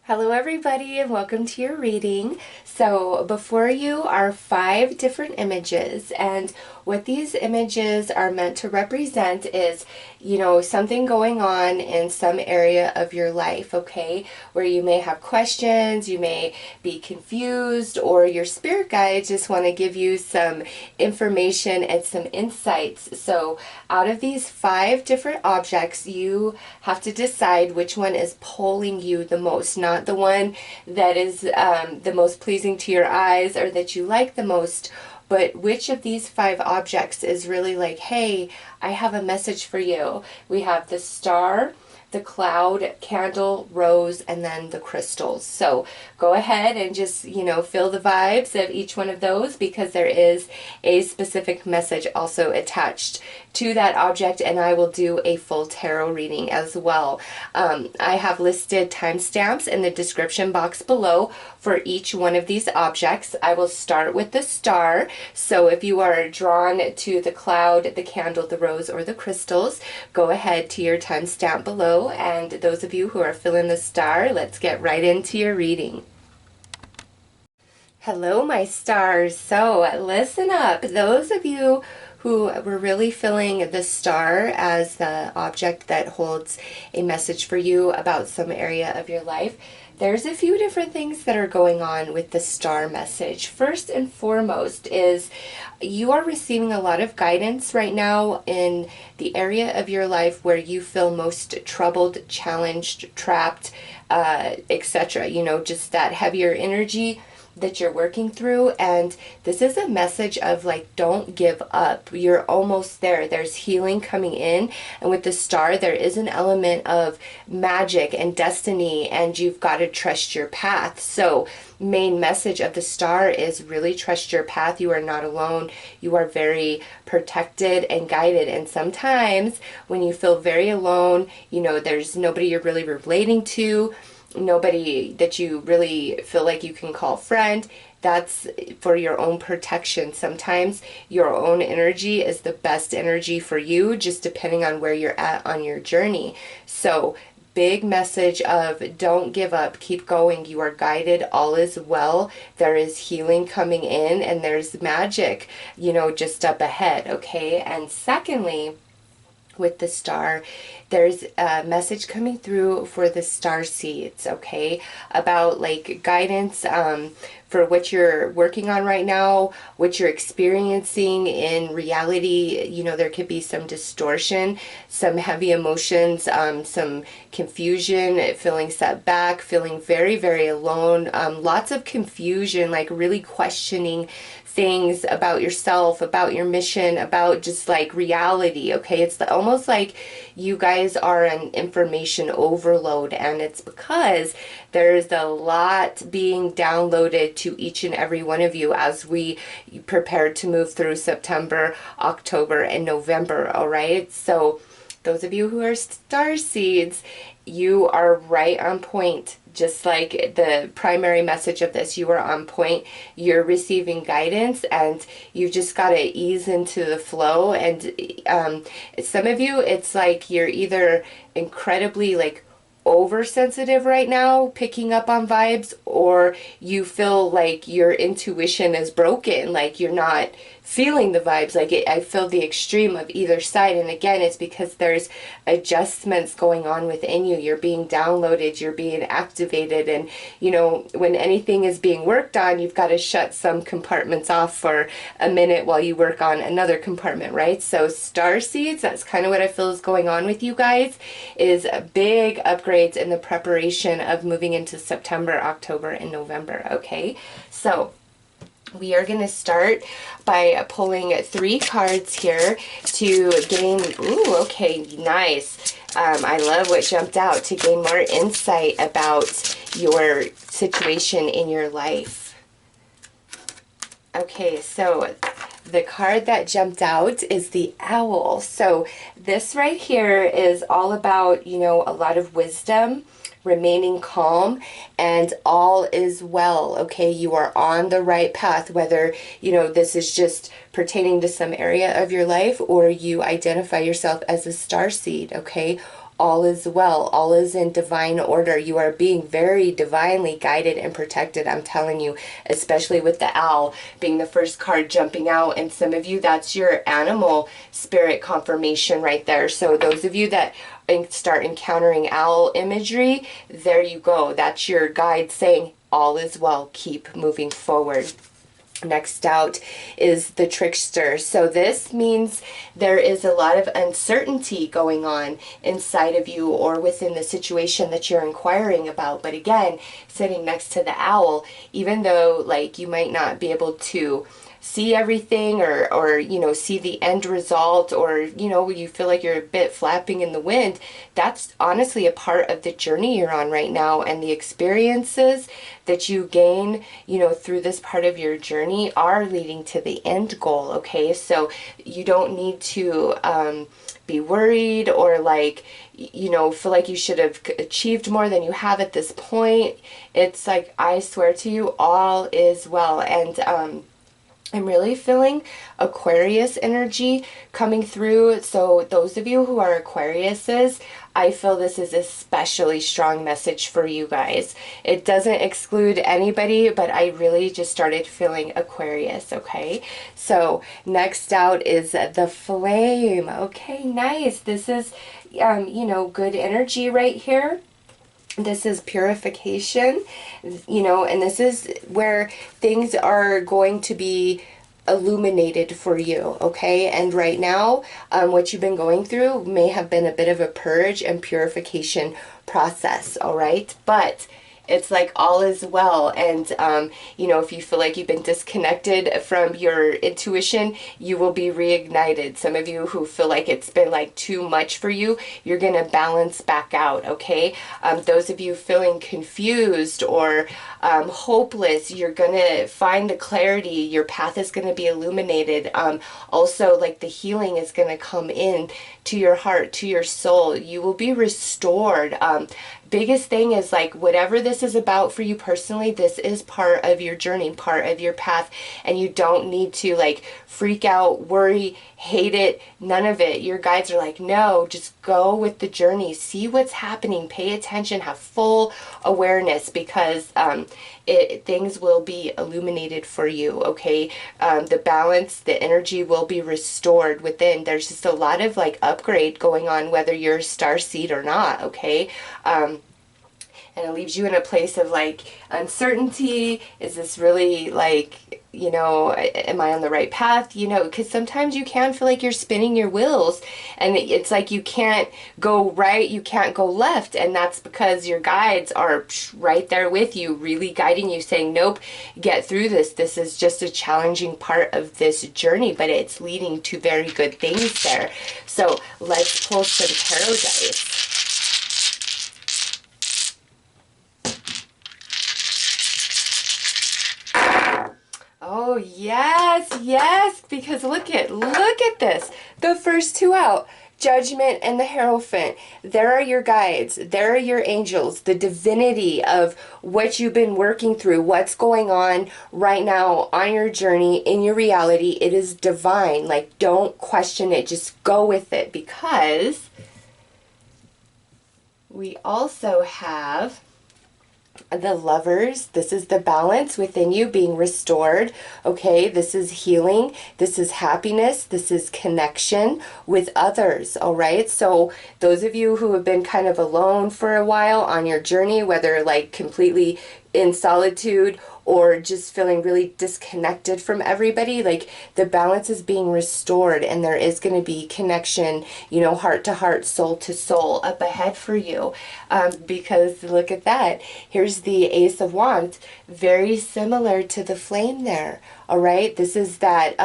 Hello everybody and welcome to your reading. So before you are 5 different images, and what these images are meant to represent is, something going on in some area of your life, okay? Where you may have questions, you may be confused, or your spirit guides just want to give you some information and some insights. So out of these 5 different objects, you have to decide which one is pulling you the most, not the one that is the most pleasing to your eyes or that you like the most, but which of these 5 objects is really like, hey, I have a message for you. We have the star, the cloud, candle, rose, and then the crystals. So go ahead and just, feel the vibes of each one of those, because there is a specific message also attached to that object, and I will do a full tarot reading as well. I have listed timestamps in the description box below for each one of these objects. I will start with the star. So if you are drawn to the cloud, the candle, the rose, or the crystals, go ahead to your timestamp below. And those of you who are feeling the star, let's get right into your reading. Hello, my stars. So listen up. Those of you who were really feeling the star as the object that holds a message for you about some area of your life, there's a few different things that are going on with the star message. First and foremost is you are receiving a lot of guidance right now in the area of your life where you feel most troubled, challenged, trapped, etc. Just that heavier energy that you're working through. And this is a message of like, don't give up. You're almost there. There's healing coming in. And with the star, there is an element of magic and destiny, and you've got to trust your path. So main message of the star is really trust your path. You are not alone. You are very protected and guided. And sometimes when you feel very alone, there's nobody you're really relating to, nobody that you really feel like you can call friend. That's for your own protection. Sometimes your own energy is the best energy for you, just depending on where you're at on your journey. So big message of don't give up, keep going. You are guided, all is well. There is healing coming in, and there's magic, just up ahead, okay? And secondly, with the star, there's a message coming through for the star seeds, okay, about like guidance for what you're working on right now, what you're experiencing in reality. There could be some distortion, some heavy emotions, some confusion, feeling set back, feeling very, very alone, lots of confusion, like really questioning things about yourself, about your mission, about just like reality, okay? It's almost like you guys are an information overload, and it's because there's a lot being downloaded to each and every one of you as we prepare to move through September, October, and November, all right? So those of you who are star seeds, you are right on point. Just like the primary message of this, you are on point. You're receiving guidance, and you just got to ease into the flow. And some of you, it's like you're either incredibly like oversensitive right now, picking up on vibes, or you feel like your intuition is broken, like you're not feeling the vibes. Like I feel the extreme of either side. And again, it's because there's adjustments going on within you. You're being downloaded, you're being activated, and when anything is being worked on, you've got to shut some compartments off for a minute while you work on another compartment, right? So star seeds, that's kind of what I feel is going on with you guys, is big upgrades in the preparation of moving into September, October, and November, okay? So we are going to start by pulling 3 cards here to gain, ooh, okay, nice. I love what jumped out, to gain more insight about your situation in your life. Okay, so the card that jumped out is the owl. So this right here is all about, a lot of wisdom, remaining calm, and all is well, okay? You are on the right path, whether, this is just pertaining to some area of your life or you identify yourself as a star seed, okay? all is well, all is in divine order. You are being very divinely guided and protected, I'm telling you, especially with the owl being the first card jumping out. And some of you, that's your animal spirit confirmation right there. So those of you that start encountering owl imagery, there you go. That's your guide saying, all is well, keep moving forward. Next out is the trickster. So this means there is a lot of uncertainty going on inside of you or within the situation that you're inquiring about. But again, sitting next to the owl, even though like you might not be able to see everything or you know, see the end result, or you know, you feel like you're a bit flapping in the wind, that's honestly a part of the journey you're on right now. And the experiences that you gain, you know, through this part of your journey are leading to the end goal. Okay, so you don't need to be worried or like, you know, feel like you should have achieved more than you have at this point. It's like, I swear to you, all is well. And I'm really feeling Aquarius energy coming through. So those of you who are Aquariuses, I feel this is a especially strong message for you guys. It doesn't exclude anybody, but I really just started feeling Aquarius, okay? So next out is the flame. Okay, nice. This is, you know, good energy right here. This is purification, you know, and this is where things are going to be illuminated for you, okay? And right now, what you've been going through may have been a bit of a purge and purification process, all right? But it's like all is well. And, you know, if you feel like you've been disconnected from your intuition, you will be reignited. Some of you who feel like it's been like too much for you, you're going to balance back out, okay? Those of you feeling confused or hopeless, you're going to find the clarity. Your path is going to be illuminated. Also, like the healing is going to come in to your heart, to your soul. You will be restored. Biggest thing is like whatever this is about for you personally, this is part of your journey, part of your path, and you don't need to like freak out, worry, hate it, none of it. Your guides are like, no, just go with the journey, see what's happening, pay attention, have full awareness, because things will be illuminated for you, okay? The balance, the energy will be restored within. There's just a lot of like upgrade going on, whether you're a starseed or not, okay? And it leaves you in a place of like uncertainty. Is this really like, you know, am I on the right path? You know, because sometimes you can feel like you're spinning your wheels and it's like you can't go right, you can't go left. And that's because your guides are right there with you, really guiding you, saying, nope, get through this. This is just a challenging part of this journey, but it's leading to very good things there. So let's pull some tarot dice. Oh, yes, yes, because look at this. The first two out, Judgment and the Hierophant. There are your guides. There are your angels, the divinity of what you've been working through, what's going on right now on your journey, in your reality. It is divine. Like, don't question it. Just go with it, because we also have the Lovers. This is the balance within you being restored, okay? This is healing, this is happiness, this is connection with others, all right? So those of you who have been kind of alone for a while on your journey, whether like completely in solitude or just feeling really disconnected from everybody, like the balance is being restored and there is going to be connection, you know, heart to heart, soul to soul up ahead for you. Because look at that. Here's the Ace of Wands, very similar to the flame there. All right, this is that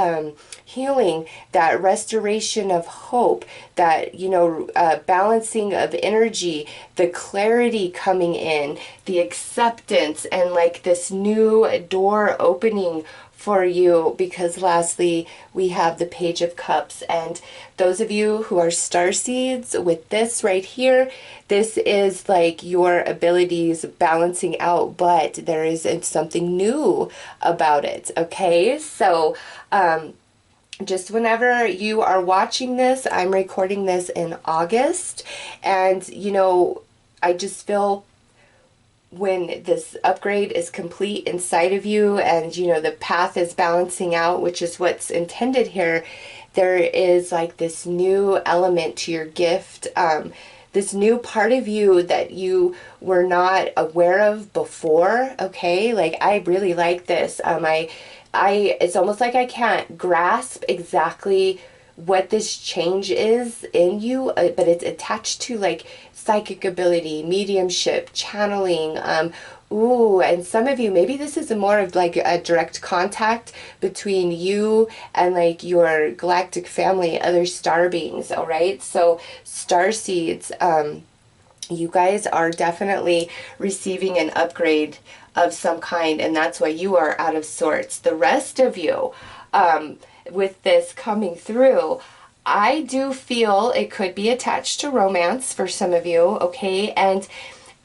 healing, that restoration of hope, that, you know, balancing of energy, the clarity coming in, the acceptance, and like this new door opening for you. Because lastly, we have the Page of Cups. And those of you who are starseeds, with this right here, this is like your abilities balancing out, but there is something new about it, okay? So just whenever you are watching this, I'm recording this in August, and you know, I just feel when this upgrade is complete inside of you and you know the path is balancing out, which is what's intended here, there is like this new element to your gift, this new part of you that you were not aware of before. Okay, like I really like this. I it's almost like I can't grasp exactly what this change is in you, but it's attached to like psychic ability, mediumship, channeling. Ooh, and some of you, maybe this is more of like a direct contact between you and like your galactic family, other star beings, all right? So, star seeds, you guys are definitely receiving an upgrade of some kind, and that's why you are out of sorts. The rest of you, with this coming through, I do feel it could be attached to romance for some of you, okay? And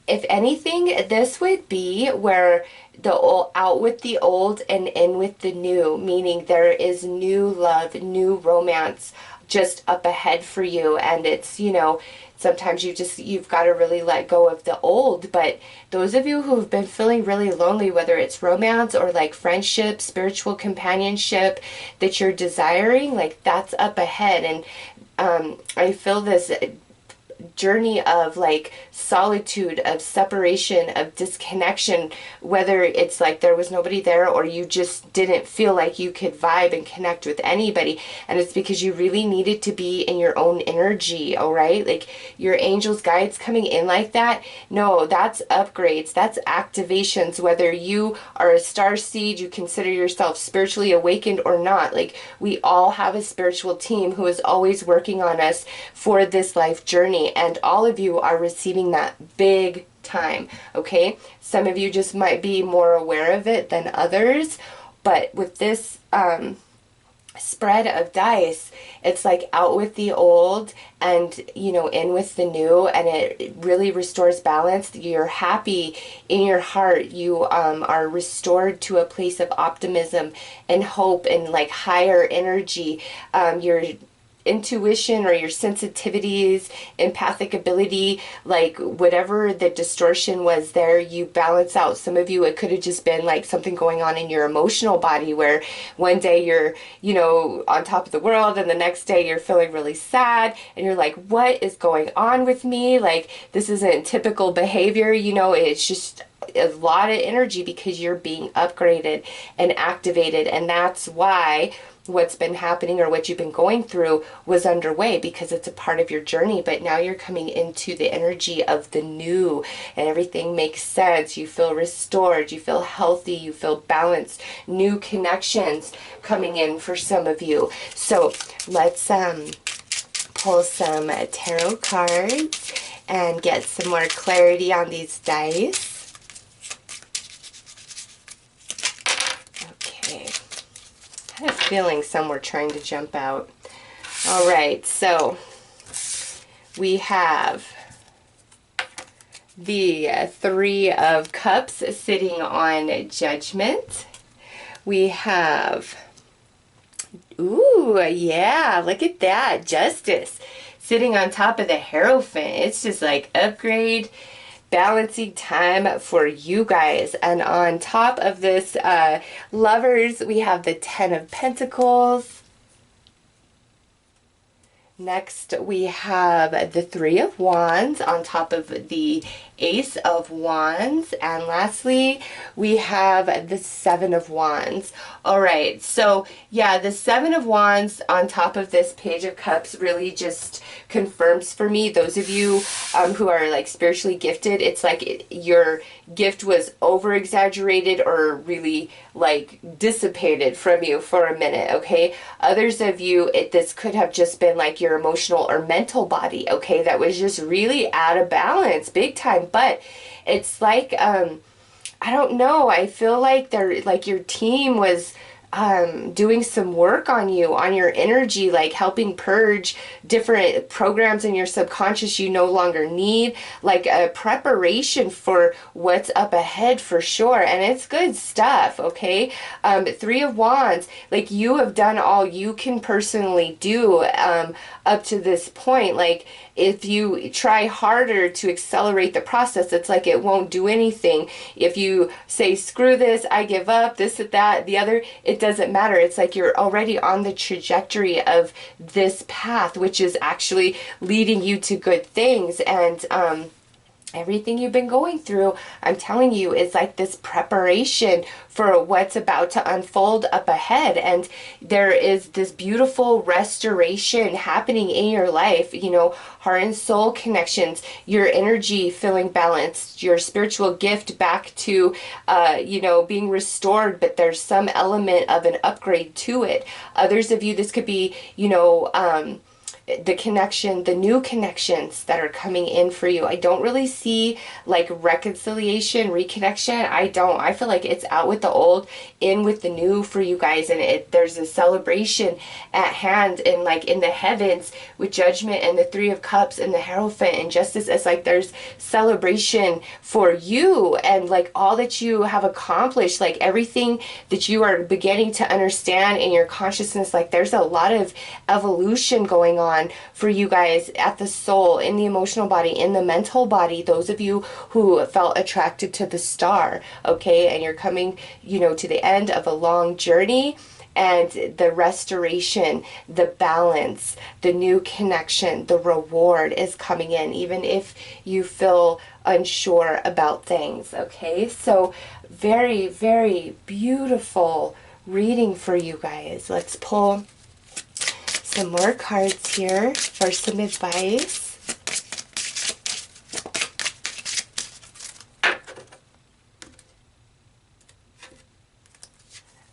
if anything, this would be where the old, out with the old and in with the new, meaning there is new love, new romance just up ahead for you. And it's, you know, sometimes you've got to really let go of the old. But those of you who've been feeling really lonely, whether it's romance or like friendship, spiritual companionship that you're desiring, like that's up ahead. And I feel this journey of like solitude, of separation, of disconnection, whether it's like there was nobody there or you just didn't feel like you could vibe and connect with anybody, and it's because you really needed to be in your own energy. All right, like your angels, guides coming in like that, no, that's upgrades, that's activations. Whether you are a star seed, you consider yourself spiritually awakened or not, like we all have a spiritual team who is always working on us for this life journey, and all of you are receiving that big time, okay? Some of you just might be more aware of it than others, but with this spread of dice, it's like out with the old and, you know, in with the new, and it really restores balance. You're happy in your heart. You are restored to a place of optimism and hope and like higher energy. You're intuition or your sensitivities, empathic ability, like whatever the distortion was there, you balance out. Some of you, it could have just been like something going on in your emotional body where one day you're, you know, on top of the world and the next day you're feeling really sad and you're like, what is going on with me? Like, this isn't typical behavior, you know, it's just a lot of energy because you're being upgraded and activated. And that's why what's been happening or what you've been going through was underway, because it's a part of your journey. But now you're coming into the energy of the new and everything makes sense. You feel restored, you feel healthy, you feel balanced, new connections coming in for some of you. So let's pull some tarot cards and get some more clarity on these dice. Okay. I have a feeling some were trying to jump out. All right, so we have the Three of Cups sitting on Judgment. We have, ooh, yeah, look at that, Justice sitting on top of the Hierophant. It's just like upgrade, balancing time for you guys. And on top of this, Lovers, we have the Ten of Pentacles. Next, we have the Three of Wands on top of the Ace of Wands. And lastly, we have the Seven of Wands. All right, so yeah, the Seven of Wands on top of this Page of Cups really just confirms for me, those of you who are like spiritually gifted, it's like your gift was over exaggerated or really like dissipated from you for a minute, okay? Others of you, this could have just been like your emotional or mental body, okay, that was just really out of balance big time. But it's like I don't know, I feel like they're like your team was doing some work on you, on your energy, like helping purge different programs in your subconscious you no longer need, like a preparation for what's up ahead for sure. And it's good stuff, okay? Three of Wands, like you have done all you can personally do up to this point. Like if you try harder to accelerate the process, it's like it won't do anything. If you say, screw this, I give up, this, that, the other, it doesn't matter. It's like you're already on the trajectory of this path, which is actually leading you to good things. And everything you've been going through, I'm telling you, is like this preparation for what's about to unfold up ahead. And there is this beautiful restoration happening in your life, you know, heart and soul connections, your energy feeling balanced, your spiritual gift back to, you know, being restored, but there's some element of an upgrade to it. Others of you, this could be, you know, the connection, the new connections that are coming in for you. I don't really see like reconciliation, reconnection. I feel like it's out with the old, in with the new for you guys. And there's a celebration at hand, and like in the heavens with Judgment and the Three of Cups and the Hierophant and Justice. It's like there's celebration for you and like all that you have accomplished, like everything that you are beginning to understand in your consciousness. Like there's a lot of evolution going on for you guys at the soul, in the emotional body, in the mental body. Those of you who felt attracted to the star, okay, and you're coming, you know, to the end of a long journey, and the restoration, the balance, the new connection, the reward is coming in, even if you feel unsure about things, okay? So very, very beautiful reading for you guys. Let's pull some more cards here for some advice.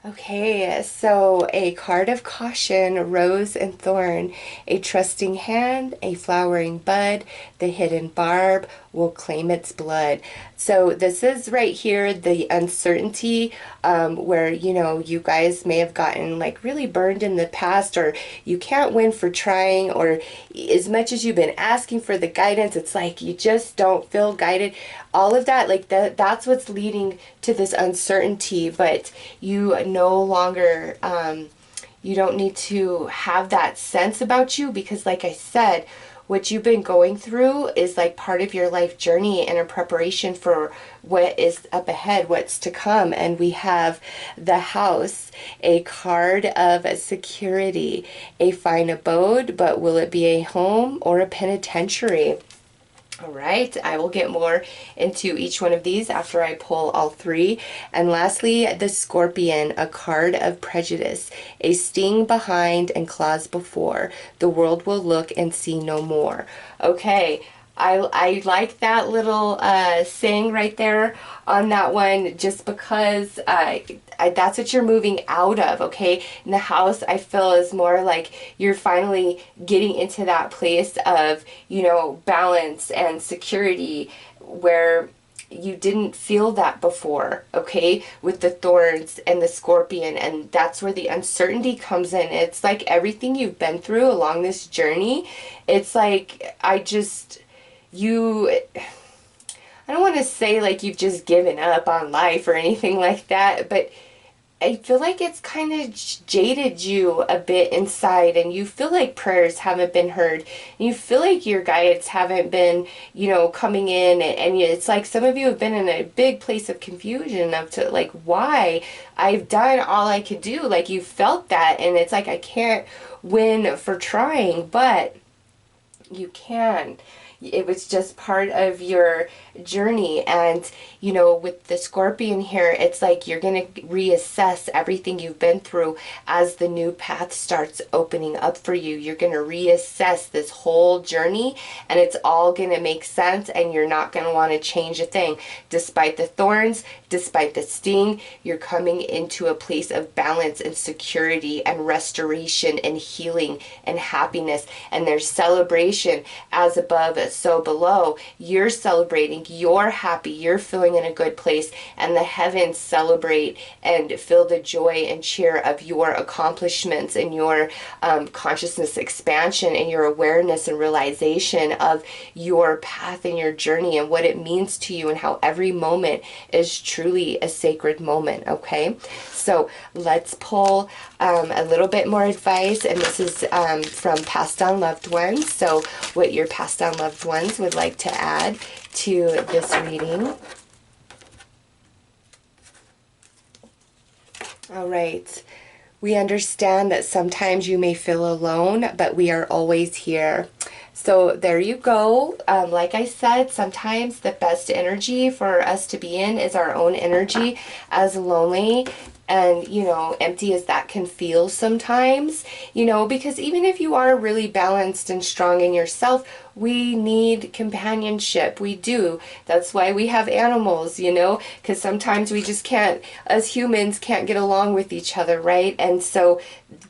Okay, so a card of caution, rose and thorn, a trusting hand, a flowering bud, the hidden barb will claim its blood. So this is right here, the uncertainty where, you know, you guys may have gotten like really burned in the past, or you can't win for trying, or as much as you've been asking for the guidance, it's like you just don't feel guided. All of that, like that's what's leading to this uncertainty, but you no longer, you don't need to have that sense about you, because like I said, what you've been going through is like part of your life journey and a preparation for what is up ahead, what's to come. And we have the House, a card of security, a fine abode, but will it be a home or a penitentiary? All right, I will get more into each one of these after I pull all three. And lastly, the Scorpion, a card of prejudice, a sting behind and claws before. The world will look and see no more. Okay, I like that little saying right there on that one, just because that's what you're moving out of, okay? And the House, I feel, is more like you're finally getting into that place of, you know, balance and security where you didn't feel that before, okay, with the Thorns and the Scorpion. And that's where the uncertainty comes in. It's like everything you've been through along this journey, it's like I don't want to say like you've just given up on life or anything like that, but I feel like it's kind of jaded you a bit inside, and you feel like prayers haven't been heard. And you feel like your guides haven't been, you know, coming in, and it's like some of you have been in a big place of confusion of to like, why? I've done all I could do. Like you felt that, and it's like I can't win for trying, but you can. It was just part of your journey. And, you know, with the Scorpion here, it's like you're going to reassess everything you've been through as the new path starts opening up for you. You're going to reassess this whole journey, and it's all going to make sense, and you're not going to want to change a thing. Despite the thorns, despite the sting, you're coming into a place of balance and security and restoration and healing and happiness. And there's celebration as above, so below. You're celebrating. like you're happy, you're feeling in a good place, and the heavens celebrate and feel the joy and cheer of your accomplishments and your consciousness expansion and your awareness and realization of your path and your journey and what it means to you, and how every moment is truly a sacred moment. Okay, so let's pull a little bit more advice, and this is from passed on loved ones. So what your passed on loved ones would like to add to this reading. All right. We understand that sometimes you may feel alone, but we are always here. So there you go. Like I said, sometimes the best energy for us to be in is our own energy, as lonely and, you know, empty as that can feel sometimes, you know, because even if you are really balanced and strong in yourself, we need companionship. We do. That's why we have animals, you know, because sometimes we just can't, as humans, can't get along with each other, right? And so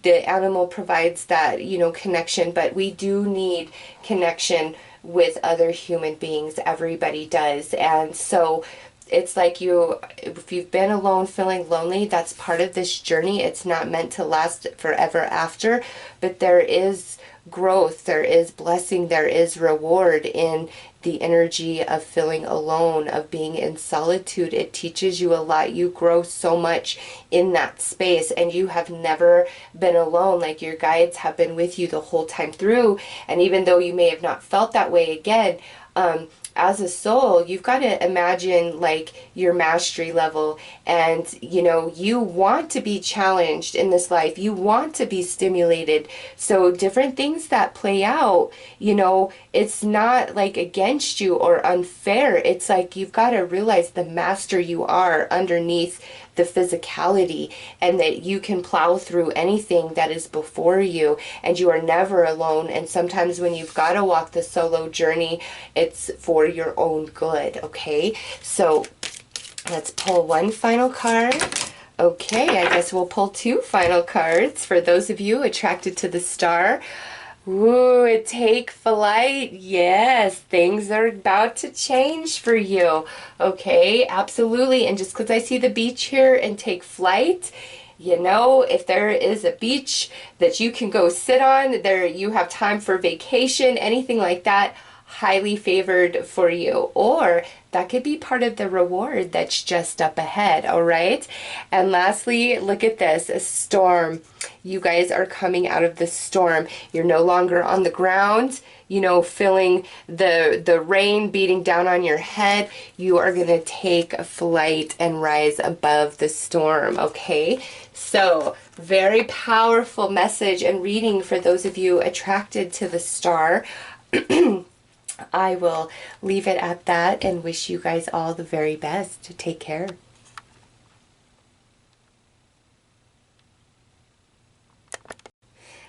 the animal provides that, you know, connection, but we do need connection with other human beings. Everybody does. And so it's like if you've been alone feeling lonely, that's part of this journey. It's not meant to last forever after, but there is growth, there is blessing, there is reward in the energy of feeling alone, of being in solitude. It teaches you a lot. You grow so much in that space, and you have never been alone. Like, your guides have been with you the whole time through, and even though you may have not felt that way again, as a soul, you've got to imagine like your mastery level, and you know, you want to be challenged in this life, you want to be stimulated. So different things that play out, you know, it's not like against you or unfair. It's like you've got to realize the master you are underneath the physicality, and that you can plow through anything that is before you, and you are never alone. And sometimes when you've got to walk the solo journey, it's for your own good. Okay, so let's pull one final card. Okay, I guess we'll pull two final cards for those of you attracted to the star. Ooh, take flight. Yes, things are about to change for you. Okay, absolutely. And just because I see the beach here and take flight, you know, if there is a beach that you can go sit on, there you have time for vacation, anything like that, highly favored for you. Or that could be part of the reward that's just up ahead. All right. And lastly, look at this, a storm. You guys are coming out of the storm. You're no longer on the ground, you know, feeling the rain beating down on your head. You are going to take a flight and rise above the storm. Okay. So very powerful message and reading for those of you attracted to the star. I will leave it at that and wish you guys all the very best. Take care.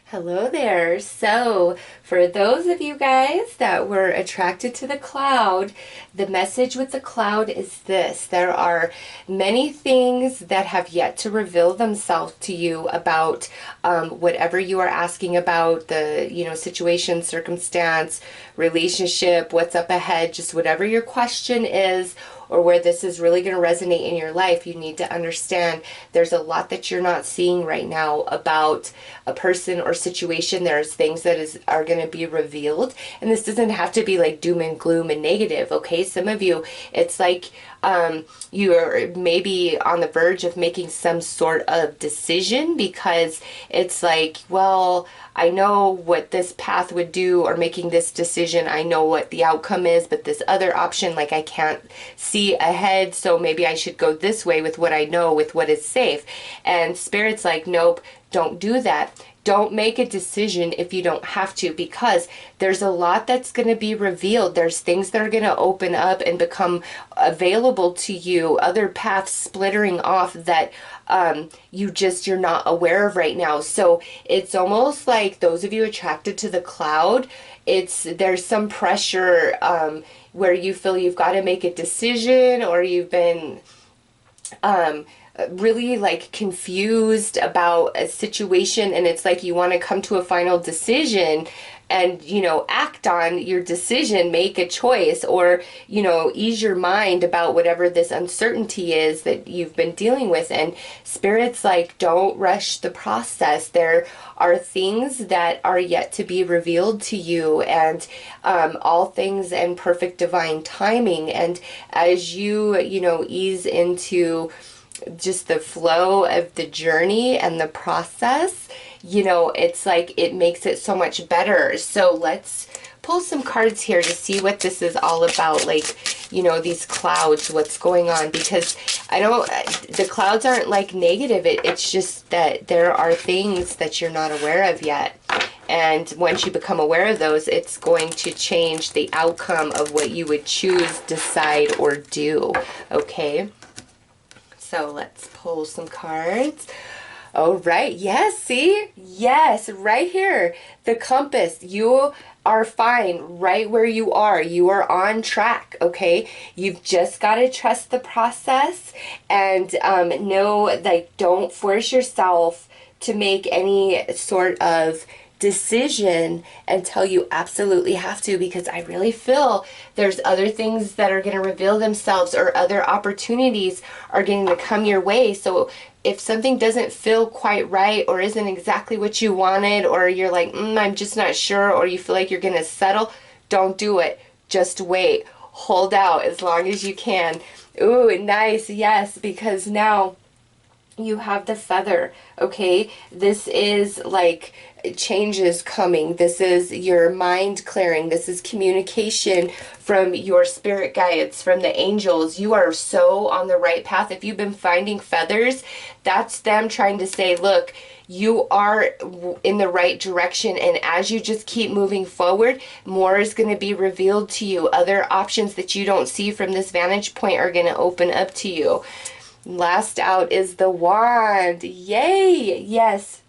Hello there. So for those of you guys that were attracted to the cloud, the message with the cloud is this: there are many things that have yet to reveal themselves to you about whatever you are asking about, the, you know, situation, circumstance, relationship, what's up ahead, just whatever your question is, or where this is really going to resonate in your life. You need to understand there's a lot that you're not seeing right now about a person or situation. There's things that are going to be revealed, and this doesn't have to be like doom and gloom and negative. Okay, some of you, it's like you're maybe on the verge of making some sort of decision, because it's like, well, I know what this path would do, or making this decision, I know what the outcome is, but this other option, like, I can't see ahead, so maybe I should go this way with what I know, with what is safe. And Spirit's like, nope, don't do that. Don't make a decision if you don't have to, because there's a lot that's going to be revealed. There's things that are going to open up and become available to you, other paths splittering off that you're not aware of right now. So it's almost like those of you attracted to the cloud, there's some pressure where you feel you've got to make a decision, or you've been really like confused about a situation, and it's like you want to come to a final decision, and, you know, act on your decision, make a choice, or, you know, ease your mind about whatever this uncertainty is that you've been dealing with. And Spirit's like, don't rush the process. There are things that are yet to be revealed to you, and all things in perfect divine timing. And as you, you know, ease into just the flow of the journey and the process, you know, it's like it makes it so much better. So let's pull some cards here to see what this is all about. Like, you know, these clouds, what's going on, because I don't, the clouds aren't like negative. It's just that there are things that you're not aware of yet. And once you become aware of those, it's going to change the outcome of what you would choose, decide, or do. Okay. So let's pull some cards. All right. Yes. See? Yes. Right here. The compass. You are fine right where you are. You are on track. Okay. You've just got to trust the process, and know, like, don't force yourself to make any sort of decision until you absolutely have to, because I really feel there's other things that are going to reveal themselves, or other opportunities are going to come your way. So if something doesn't feel quite right, or isn't exactly what you wanted, or you're like, I'm just not sure, or you feel like you're going to settle, don't do it. Just wait. Hold out as long as you can. Ooh, nice. Yes, because now you have the feather. Okay, this is like changes coming. This is your mind clearing. This is communication from your spirit guides, from the angels. You are so on the right path. If you've been finding feathers, that's them trying to say, look, you are in the right direction, and as you just keep moving forward, more is going to be revealed to you. Other options that you don't see from this vantage point are going to open up to you. Last out is the wand. Yay! Yes.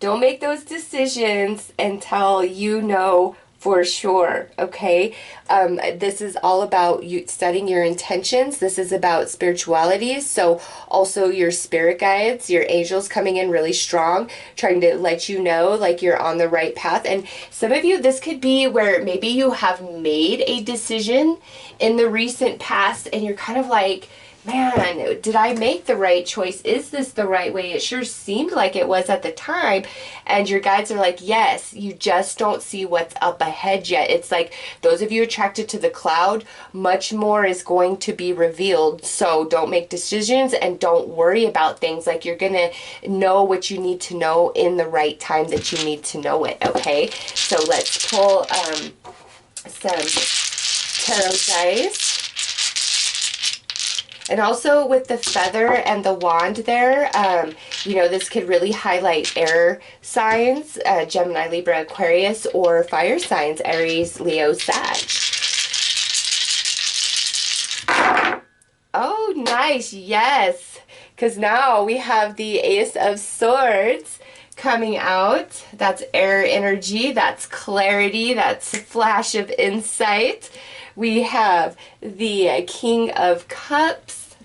Don't make those decisions until you know for sure, okay? This is all about you setting your intentions. This is about spirituality. So also your spirit guides, your angels coming in really strong, trying to let you know like you're on the right path. And some of you, this could be where maybe you have made a decision in the recent past and you're kind of like, man, did I make the right choice? Is this the right way? It sure seemed like it was at the time. And your guides are like, yes, you just don't see what's up ahead yet. It's like those of you attracted to the cloud, much more is going to be revealed. So don't make decisions and don't worry about things. Like, you're going to know what you need to know in the right time that you need to know it. Okay, so let's pull some tarot dice. And also with the feather and the wand there, you know, this could really highlight air signs, Gemini, Libra, Aquarius, or fire signs, Aries, Leo, Sag. Oh, nice. Yes. Because now we have the Ace of Swords coming out. That's air energy. That's clarity. That's a flash of insight. We have the King of Cups.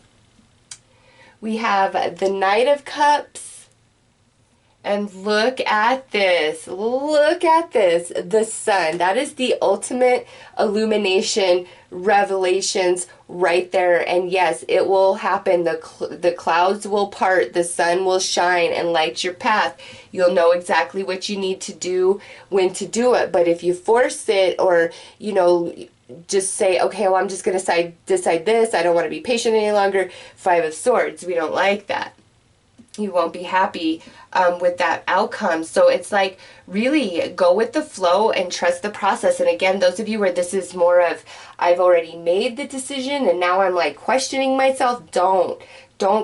We have the Knight of Cups. And look at this. Look at this. The sun. That is the ultimate illumination, revelations right there. And yes, it will happen. The clouds will part. The sun will shine and light your path. You'll know exactly what you need to do, when to do it. But if you force it, or, you know, just say, okay, well, I'm just going to decide this. I don't want to be patient any longer. Five of Swords. We don't like that. You won't be happy with that outcome. So it's like, really go with the flow and trust the process. And again, those of you where this is more of, I've already made the decision and now I'm like questioning myself, don't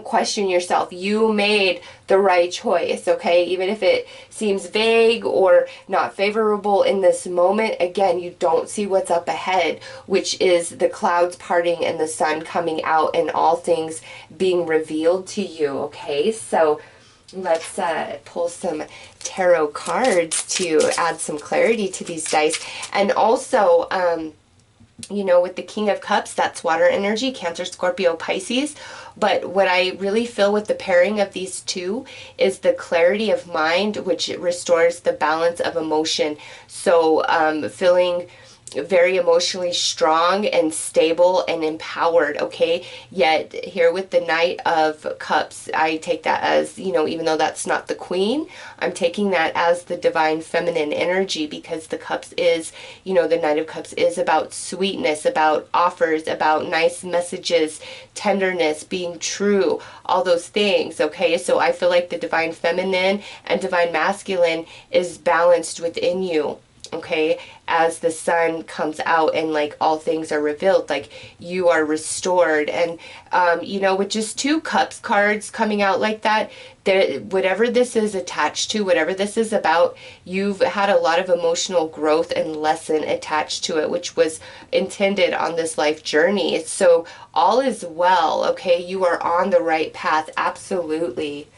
question yourself. You made the right choice, okay? Even if it seems vague or not favorable in this moment, again, you don't see what's up ahead, which is the clouds parting and the sun coming out and all things being revealed to you, okay? So let's pull some tarot cards to add some clarity to these dice. And also, you know, with the King of Cups, that's water energy, Cancer, Scorpio, Pisces. But what I really feel with the pairing of these two is the clarity of mind, which restores the balance of emotion. So feeling very emotionally strong and stable and empowered, okay? Yet here with the Knight of Cups, I take that as, you know, even though that's not the Queen, I'm taking that as the divine feminine energy, because the Cups is, you know, the Knight of Cups is about sweetness, about offers, about nice messages, tenderness, being true, all those things, okay? So I feel like the divine feminine and divine masculine is balanced within you, okay, as the sun comes out and like all things are revealed, like you are restored. And you know, with just 2 cups cards coming out like that, there, whatever this is attached to, whatever this is about, you've had a lot of emotional growth and lesson attached to it, which was intended on this life journey. So all is well, okay? You are on the right path, absolutely.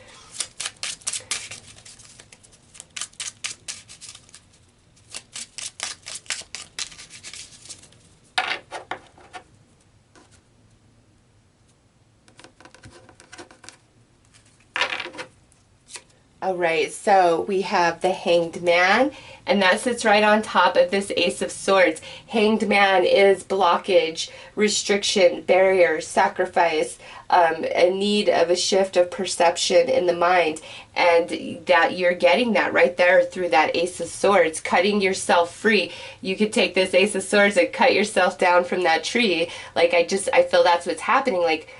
All right, so we have the Hanged Man, and that sits right on top of this Ace of Swords. Hanged Man is blockage, restriction, barrier, sacrifice, a need of a shift of perception in the mind, and that you're getting that right there through that Ace of Swords, cutting yourself free. You could take this Ace of Swords and cut yourself down from that tree. Like, I feel that's what's happening. Like,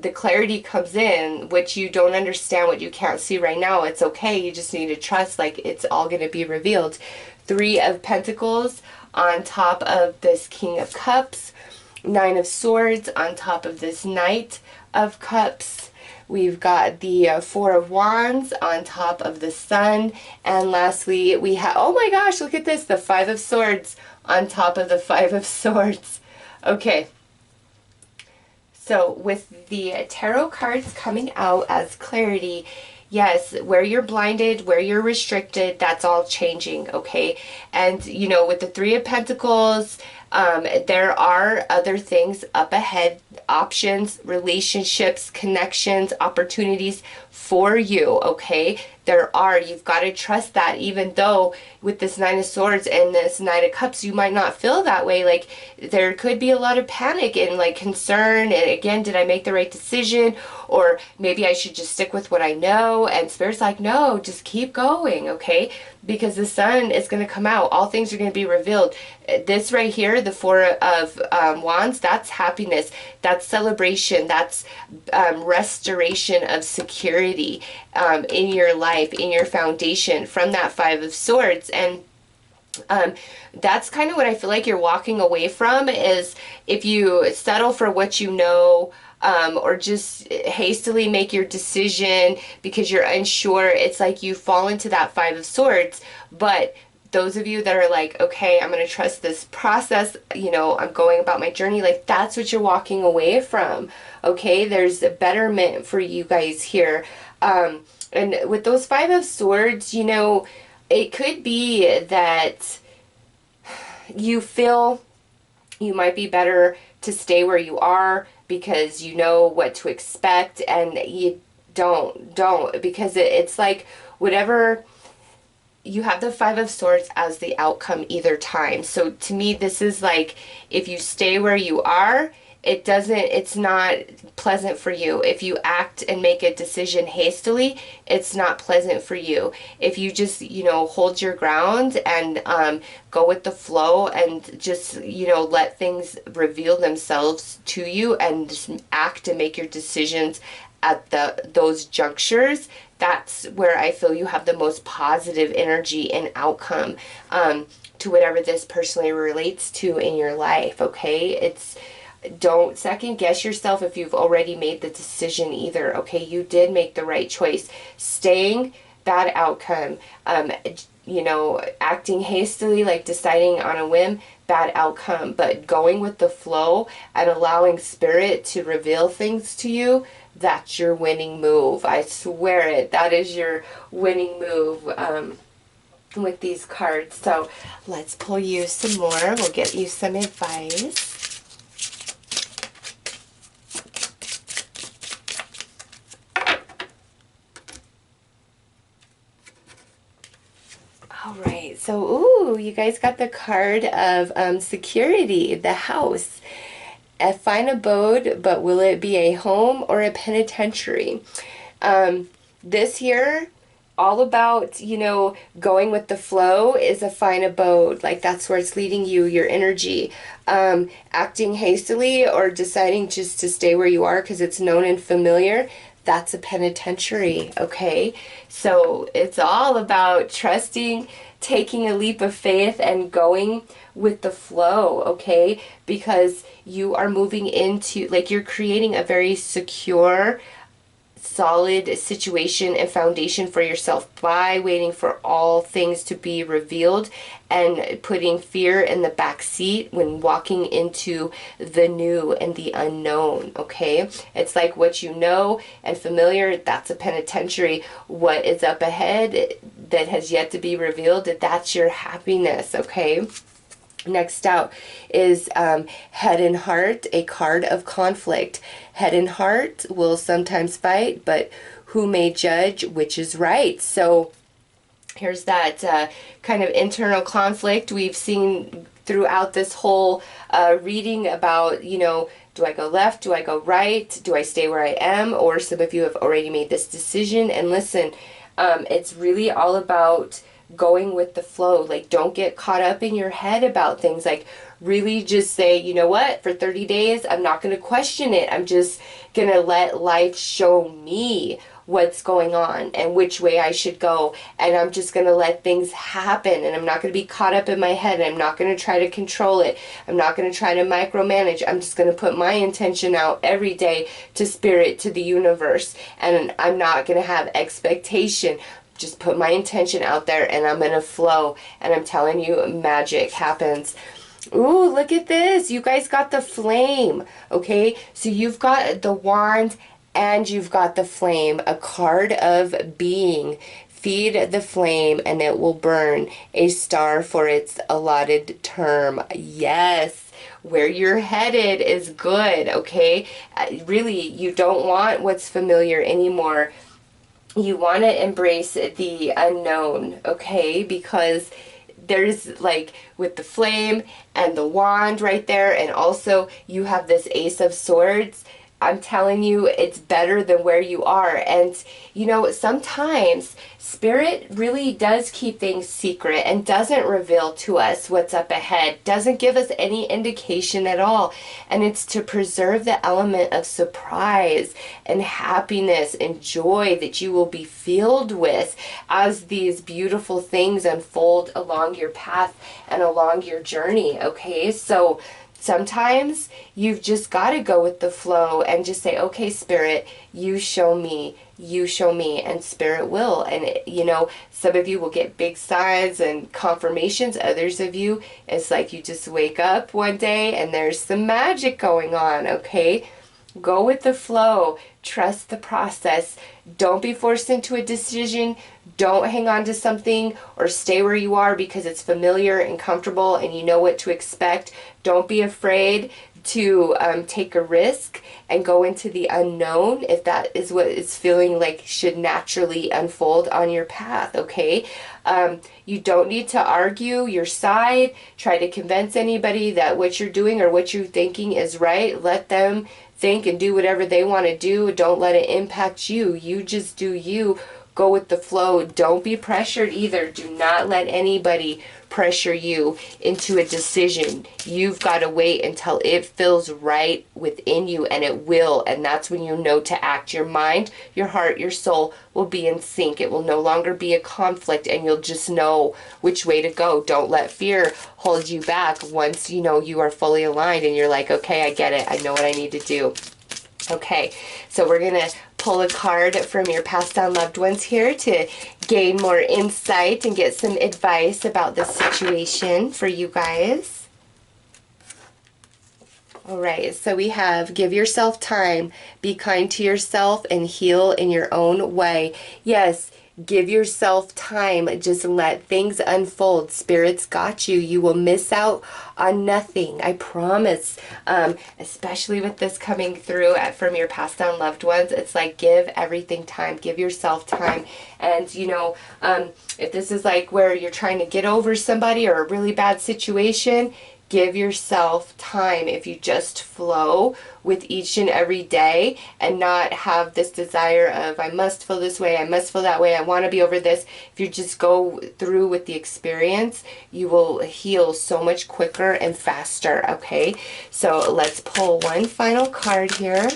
the clarity comes in, which you don't understand, what you can't see right now. It's okay. You just need to trust, like, it's all going to be revealed. 3 of Pentacles on top of this King of Cups. 9 of Swords on top of this Knight of Cups. We've got the 4 of Wands on top of the Sun. And lastly, we have, oh my gosh, look at this, the 5 of Swords on top of the 5 of Swords. Okay. So with the tarot cards coming out as clarity, yes, where you're blinded, where you're restricted, that's all changing, okay? And, you know, with the 3 of Pentacles, there are other things up ahead, options, relationships, connections, opportunities for you, okay? There are. You've got to trust that, even though with this 9 of Swords and this Knight of Cups, you might not feel that way. Like, there could be a lot of panic and like concern, and again, did I make the right decision? Or maybe I should just stick with what I know. And Spirit's like, no, just keep going, okay? Because the sun is going to come out. All things are going to be revealed. This right here, the 4 of Wands, that's happiness. That's celebration. That's restoration of security in your life, in your foundation from that 5 of Swords. And that's kind of what I feel like you're walking away from, is if you settle for what you know, or just hastily make your decision because you're unsure, it's like you fall into that 5 of Swords. But those of you that are like, okay, I'm going to trust this process, you know, I'm going about my journey, like, that's what you're walking away from, okay? There's a betterment for you guys here. And with those 5 of Swords, you know, it could be that you feel you might be better to stay where you are because you know what to expect, and you don't, because it's like whatever, you have the 5 of Swords as the outcome either time. So to me, this is like, if you stay where you are, it's not pleasant for you. If you act and make a decision hastily, it's not pleasant for you. If you just, you know, hold your ground and go with the flow and just, you know, let things reveal themselves to you and just act and make your decisions at those junctures, that's where I feel you have the most positive energy and outcome to whatever this personally relates to in your life, okay? Don't second guess yourself if you've already made the decision either, okay? You did make the right choice. Staying, bad outcome. You know, acting hastily, like deciding on a whim, bad outcome. But going with the flow and allowing Spirit to reveal things to you, that's your winning move. I swear it. That is your winning move. with these cards. So let's pull you some more. We'll get you some advice. All right, so ooh, you guys got the card of security, the house. A fine abode, but will it be a home or a penitentiary? This here, all about, you know, going with the flow is a fine abode. Like, that's where it's leading you, your energy. Acting hastily or deciding just to stay where you are because it's known and familiar, that's a penitentiary, okay? So it's all about trusting, taking a leap of faith, and going with the flow, okay? Because you are moving into, like, you're creating a very secure, solid situation and foundation for yourself by waiting for all things to be revealed and putting fear in the back seat when walking into the new and the unknown, okay? It's like what you know and familiar, that's a penitentiary. What is up ahead that has yet to be revealed, that's your happiness, okay? Next out is head and heart, a card of conflict. Head and heart will sometimes fight, but who may judge which is right? So here's that kind of internal conflict we've seen throughout this whole reading about, you know, do I go left? Do I go right? Do I stay where I am? Or some of you have already made this decision. And listen, it's really all about going with the flow. Like, don't get caught up in your head about things. Like, really just say, you know what, for 30 days, I'm not going to question it. I'm just going to let life show me what's going on and which way I should go. And I'm just going to let things happen. And I'm not going to be caught up in my head. I'm not going to try to control it. I'm not going to try to micromanage. I'm just going to put my intention out every day to spirit, to the universe. And I'm not going to have expectation. Just put my intention out there and I'm going to flow. And I'm telling you, magic happens. Ooh, look at this. You guys got the flame. Okay, so you've got the wand and you've got the flame, a card of being. Feed the flame and it will burn, a star for its allotted term. Yes, where you're headed is good, okay? Really, you don't want what's familiar anymore. You want to embrace the unknown, okay? Because there's, like, with the flame and the wand right there, and also you have this Ace of Swords. I'm telling you, it's better than where you are. And, you know, sometimes Spirit really does keep things secret and doesn't reveal to us what's up ahead, doesn't give us any indication at all. And it's to preserve the element of surprise and happiness and joy that you will be filled with as these beautiful things unfold along your path and along your journey, okay? So sometimes you've just got to go with the flow and just say, okay, Spirit, you show me, and Spirit will. And, you know, some of you will get big signs and confirmations. Others of you, it's like you just wake up one day and there's some magic going on, okay? Go with the flow. Trust the process. Don't be forced into a decision. Don't hang on to something or stay where you are because it's familiar and comfortable and you know what to expect. Don't be afraid to take a risk and go into the unknown if that is what is feeling like should naturally unfold on your path, okay? You don't need to argue your side, try to convince anybody that what you're doing or what you're thinking is right. Let them think and do whatever they want to do. Don't let it impact you. You just do you. Go with the flow. Don't be pressured either. Do not let anybody pressure you into a decision. You've got to wait until it feels right within you, and it will. And that's when you know to act. Your mind, your heart, your soul will be in sync. It will no longer be a conflict, and you'll just know which way to go. Don't let fear hold you back once you know you are fully aligned and you're like, okay, I get it. I know what I need to do. Okay, so we're going to pull a card from your passed on loved ones here to gain more insight and get some advice about the situation for you guys. All right, so we have give yourself time, be kind to yourself, and heal in your own way. Yes, give yourself time. Just let things unfold. Spirit's got you. You will miss out on nothing. I promise. Especially with this coming through from your passed down loved ones, it's like give everything time. Give yourself time. And, you know, if this is like where you're trying to get over somebody or a really bad situation, give yourself time. If you just flow with each and every day and not have this desire of, I must feel this way, I must feel that way, I want to be over this. If you just go through with the experience, you will heal so much quicker and faster, okay? So let's pull one final card here.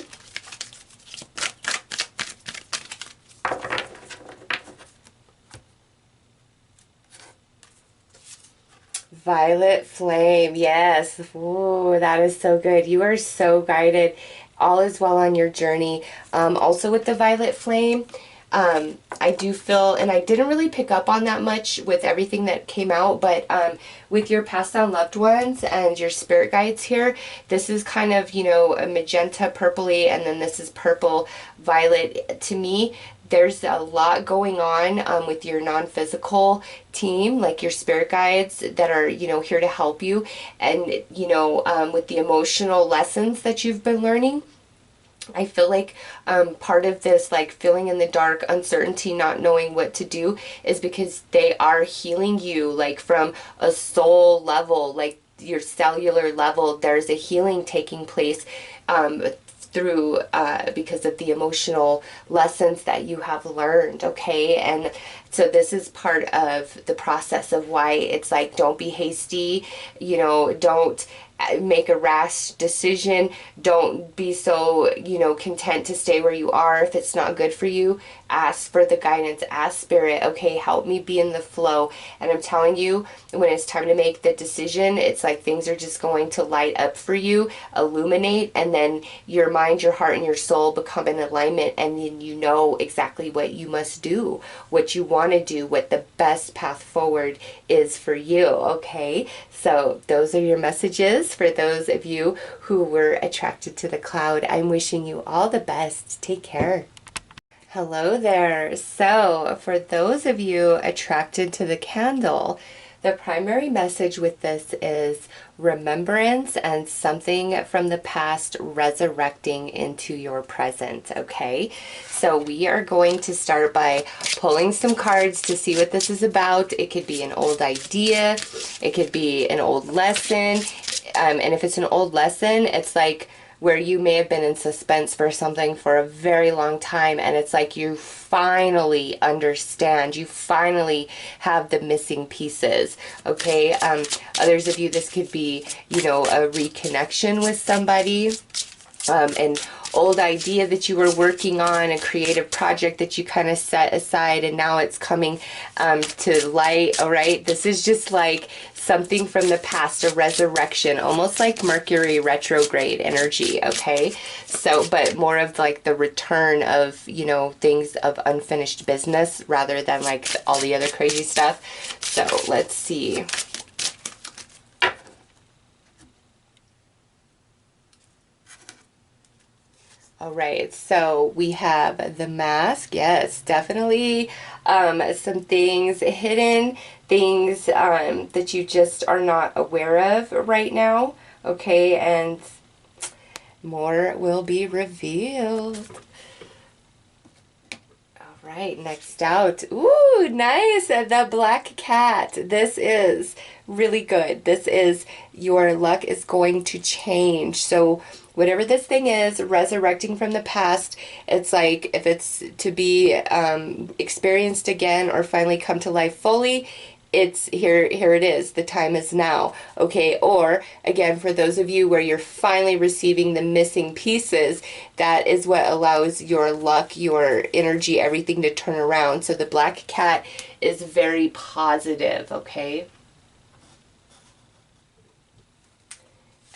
Violet flame, yes. Ooh, that is so good. You are so guided. All is well on your journey. Also with the violet flame, I do feel, and I didn't really pick up on that much with everything that came out, but with your passed down loved ones and your spirit guides here, this is kind of, you know, a magenta purpley, and then this is purple violet. To me, there's a lot going on with your non-physical team, like your spirit guides that are, you know, here to help you. And, you know, with the emotional lessons that you've been learning, I feel like part of this, like feeling in the dark, uncertainty, not knowing what to do, is because they are healing you, like from a soul level, like your cellular level. There's a healing taking place through because of the emotional lessons that you have learned, okay? And so this is part of the process of why it's like, don't be hasty, you know, don't make a rash decision. Don't be so, you know, content to stay where you are if it's not good for you. Ask for the guidance, ask spirit, okay, help me be in the flow. And I'm telling you, when it's time to make the decision, it's like things are just going to light up for you, illuminate, and then your mind, your heart, and your soul become in alignment, and then you know exactly what you must do, what you want to do, what the best path forward is for you, okay? So those are your messages for those of you who were attracted to the cloud. I'm wishing you all the best. Take care. Hello there. So for those of you attracted to the candle, the primary message with this is remembrance and something from the past resurrecting into your present, okay? So we are going to start by pulling some cards to see what this is about. It could be an old idea, it could be an old lesson, and if it's an old lesson, it's like where you may have been in suspense for something for a very long time, and it's like you finally understand, you finally have the missing pieces, okay? Others of you, this could be, you know, a reconnection with somebody, an old idea that you were working on, a creative project that you kind of set aside, and now it's coming to light, all right? This is just like something from the past, a resurrection, almost like Mercury retrograde energy, okay? So, but more of like the return of, you know, things of unfinished business rather than like all the other crazy stuff. So let's see. All right, so we have the mask. Yes, definitely some things hidden, things that you just are not aware of right now, okay? And more will be revealed. All right, next out. Ooh, nice, the black cat. This is really good. This is your luck is going to change. So whatever this thing is, resurrecting from the past, it's like if it's to be experienced again or finally come to life fully, it's here it is. The time is now, okay? Or again, for those of you where you're finally receiving the missing pieces, that is what allows your luck, your energy, everything to turn around. So the black cat is very positive, okay?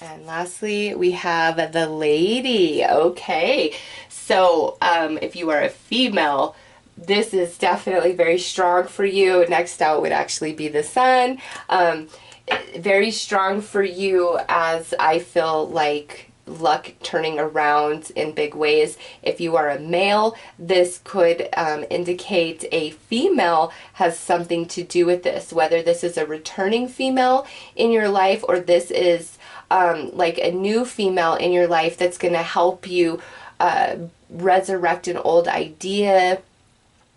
And lastly, we have the lady. Okay, so if you are a female, this is definitely very strong for you. Next out would actually be the sun. very strong for you, as I feel like luck turning around in big ways. If you are a male, this could indicate a female has something to do with this, whether this is a returning female in your life or this is like a new female in your life that's going to help you resurrect an old idea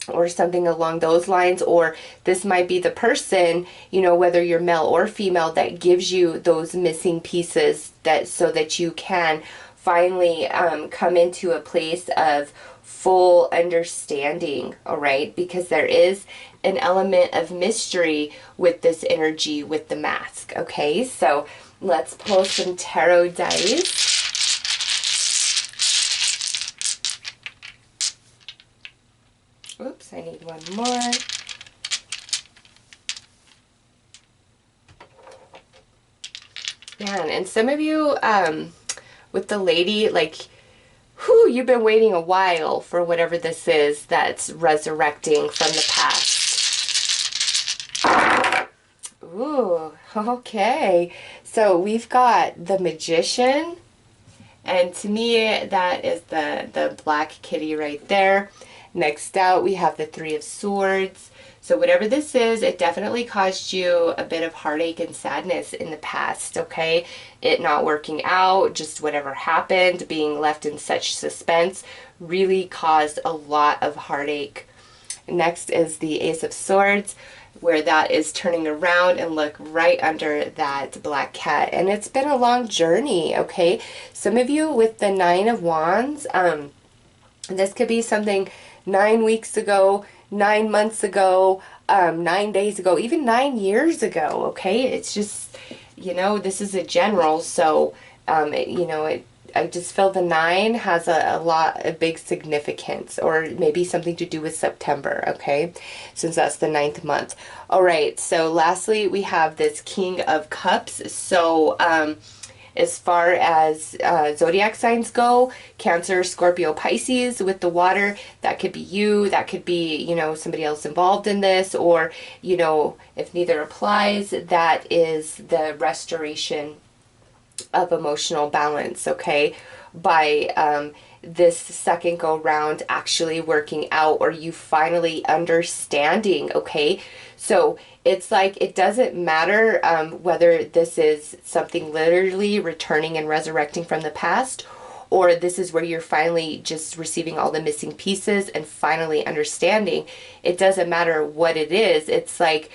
or something along those lines. Or this might be the person, you know, whether you're male or female, that gives you those missing pieces, that so that you can finally come into a place of full understanding. All right, because there is an element of mystery with this energy with the mask. Okay, so let's pull some tarot dice. Oops, I need one more. Man, and some of you, with the lady, like, whew, you've been waiting a while for whatever this is that's resurrecting from the past. Ooh, okay. So we've got the Magician, and to me, that is the black kitty right there. Next out, we have the Three of Swords. So whatever this is, it definitely caused you a bit of heartache and sadness in the past, okay? It not working out, just whatever happened, being left in such suspense, really caused a lot of heartache. Next is the Ace of Swords, where that is turning around, and look right under that black cat. And it's been a long journey, okay? Some of you with the Nine of Wands, this could be something 9 weeks ago, 9 months ago, 9 days ago, even 9 years ago, okay? It's just, you know, this is a general, so, you know, I just feel the 9 has a big significance, or maybe something to do with September, okay? Since that's the 9th month. All right, so lastly, we have this King of Cups. So, as far as zodiac signs go, Cancer, Scorpio, Pisces with the water, that could be you, that could be, you know, somebody else involved in this, or, you know, if neither applies, that is the restoration of emotional balance, okay, by this second go round actually working out, or you finally understanding, okay? So it's like, it doesn't matter whether this is something literally returning and resurrecting from the past, or this is where you're finally just receiving all the missing pieces and finally understanding. It doesn't matter what it is. It's like,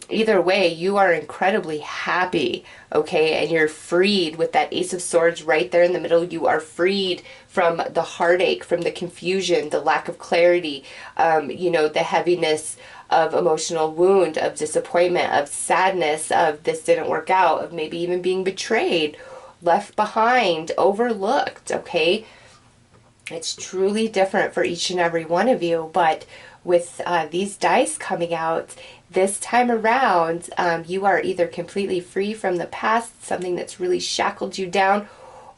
either way, you are incredibly happy, okay? And you're freed with that Ace of Swords right there in the middle. You are freed from the heartache, from the confusion, the lack of clarity, you know, the heaviness of emotional wound, of disappointment, of sadness, of this didn't work out, of maybe even being betrayed, left behind, overlooked, okay? It's truly different for each and every one of you, but with these dice coming out this time around, you are either completely free from the past, something that's really shackled you down,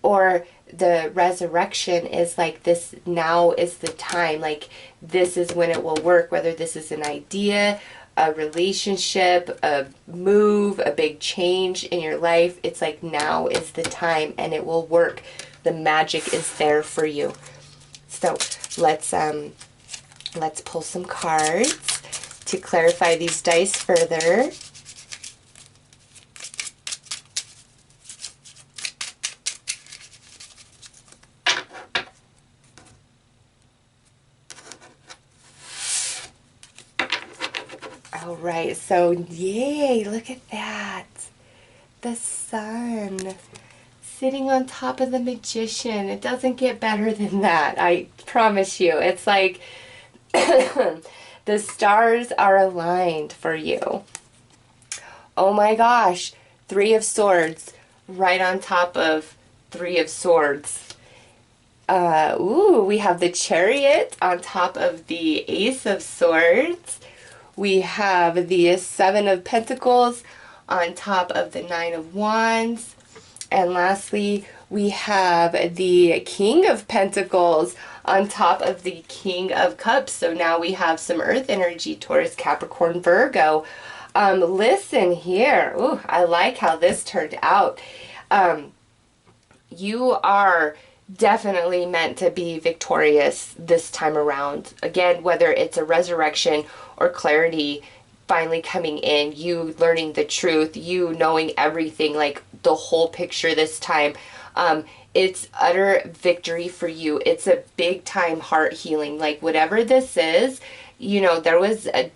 or the resurrection is like, this now is the time, like this is when it will work, whether this is an idea, a relationship, a move, a big change in your life. It's like, now is the time and it will work. The magic is there for you. So let's pull some cards to clarify these dice further. All right, so yay, look at that. The sun sitting on top of the Magician. It doesn't get better than that, I promise you. It's like the stars are aligned for you. Oh my gosh, Three of Swords right on top of Three of Swords. Ooh, we have the Chariot on top of the Ace of Swords. We have the Seven of Pentacles on top of the Nine of Wands. And lastly, we have the King of Pentacles on top of the King of Cups. So now we have some earth energy, Taurus, Capricorn, Virgo. Listen here. Ooh, I like how this turned out. You are definitely meant to be victorious this time around. Again, whether it's a resurrection or clarity finally coming in, you learning the truth, you knowing everything, like the whole picture this time. It's utter victory for you. It's a big time heart healing. Like whatever this is, you know, there was a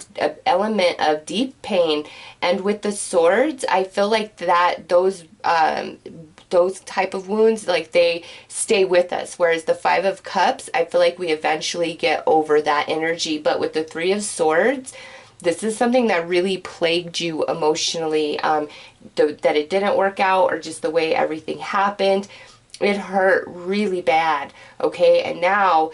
element of deep pain, and with the swords, I feel like that those type of wounds, like they stay with us, whereas the Five of Cups, I feel like we eventually get over that energy. But with the Three of Swords, this is something that really plagued you emotionally, that it didn't work out, or just the way everything happened. It hurt really bad, okay? And now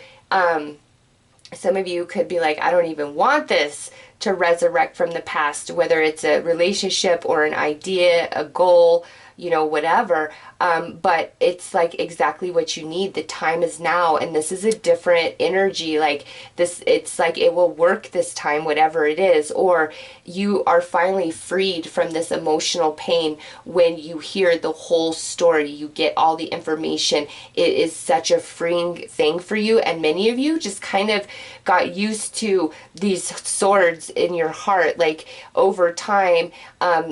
some of you could be like, I don't even want this to resurrect from the past, whether it's a relationship or an idea, a goal, you know, whatever. But it's like exactly what you need. The time is now, and this is a different energy. Like this, it's like it will work this time, whatever it is. Or you are finally freed from this emotional pain when you hear the whole story. You get all the information. It is such a freeing thing for you. And many of you just kind of got used to these swords in your heart. Like over time,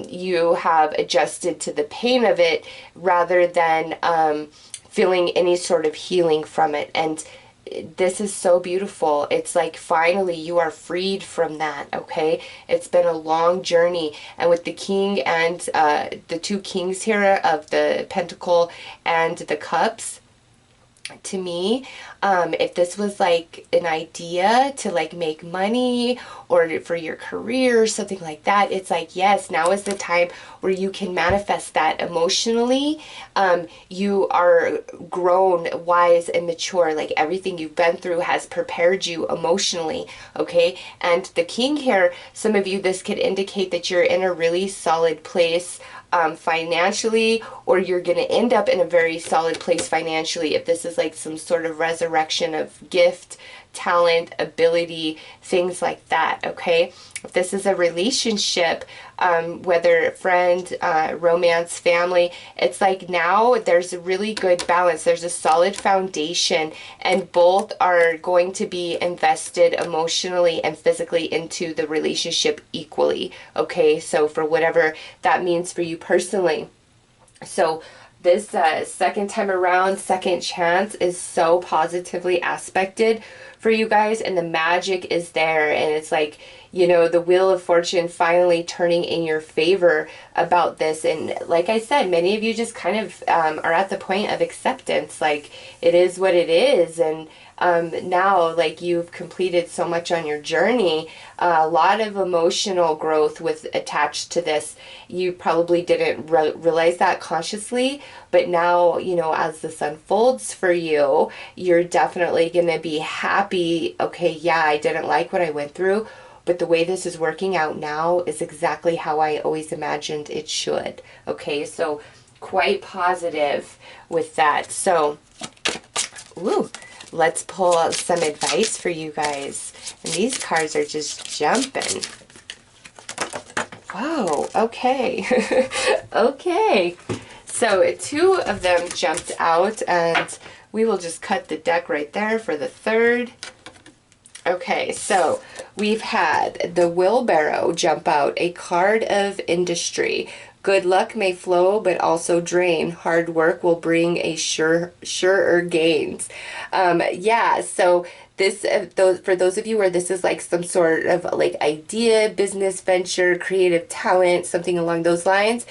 you have adjusted to the pain of it rather than feeling any sort of healing from it. And this is so beautiful. It's like finally you are freed from that, okay? It's been a long journey. And with the king and the two kings here of the pentacle and the cups, to me, if this was like an idea to like make money or for your career or something like that, it's like, yes, now is the time where you can manifest that emotionally. You are grown, wise, and mature. Like everything you've been through has prepared you emotionally, okay? And the king here, some of you, this could indicate that you're in a really solid place financially, or you're going to end up in a very solid place financially if this is like some sort of resurrection of gift, talent, ability, things like that, okay? If this is a relationship, whether friend, romance, family, it's like now there's a really good balance. There's a solid foundation, and both are going to be invested emotionally and physically into the relationship equally, okay? So for whatever that means for you personally. So this second time around, second chance is so positively aspected for you guys, and the magic is there, and it's like, you know, the wheel of fortune finally turning in your favor about this. And like I said, many of you just kind of are at the point of acceptance, like it is what it is. And now, like, you've completed so much on your journey, a lot of emotional growth with attached to this. You probably didn't realize that consciously, but now, you know, as this unfolds for you, you're definitely going to be happy. Okay, yeah, I didn't like what I went through, but the way this is working out now is exactly how I always imagined it should. Okay, so quite positive with that. So, woo. Let's pull out some advice for you guys. And these cards are just jumping. Whoa, okay. Okay. So two of them jumped out, and we will just cut the deck right there for the third. Okay, so we've had the wheelbarrow jump out, a card of industry. Good luck may flow, but also drain. Hard work will bring a surer gains. Yeah, so this, for those of you where this is like some sort of like idea, business venture, creative talent, something along those lines,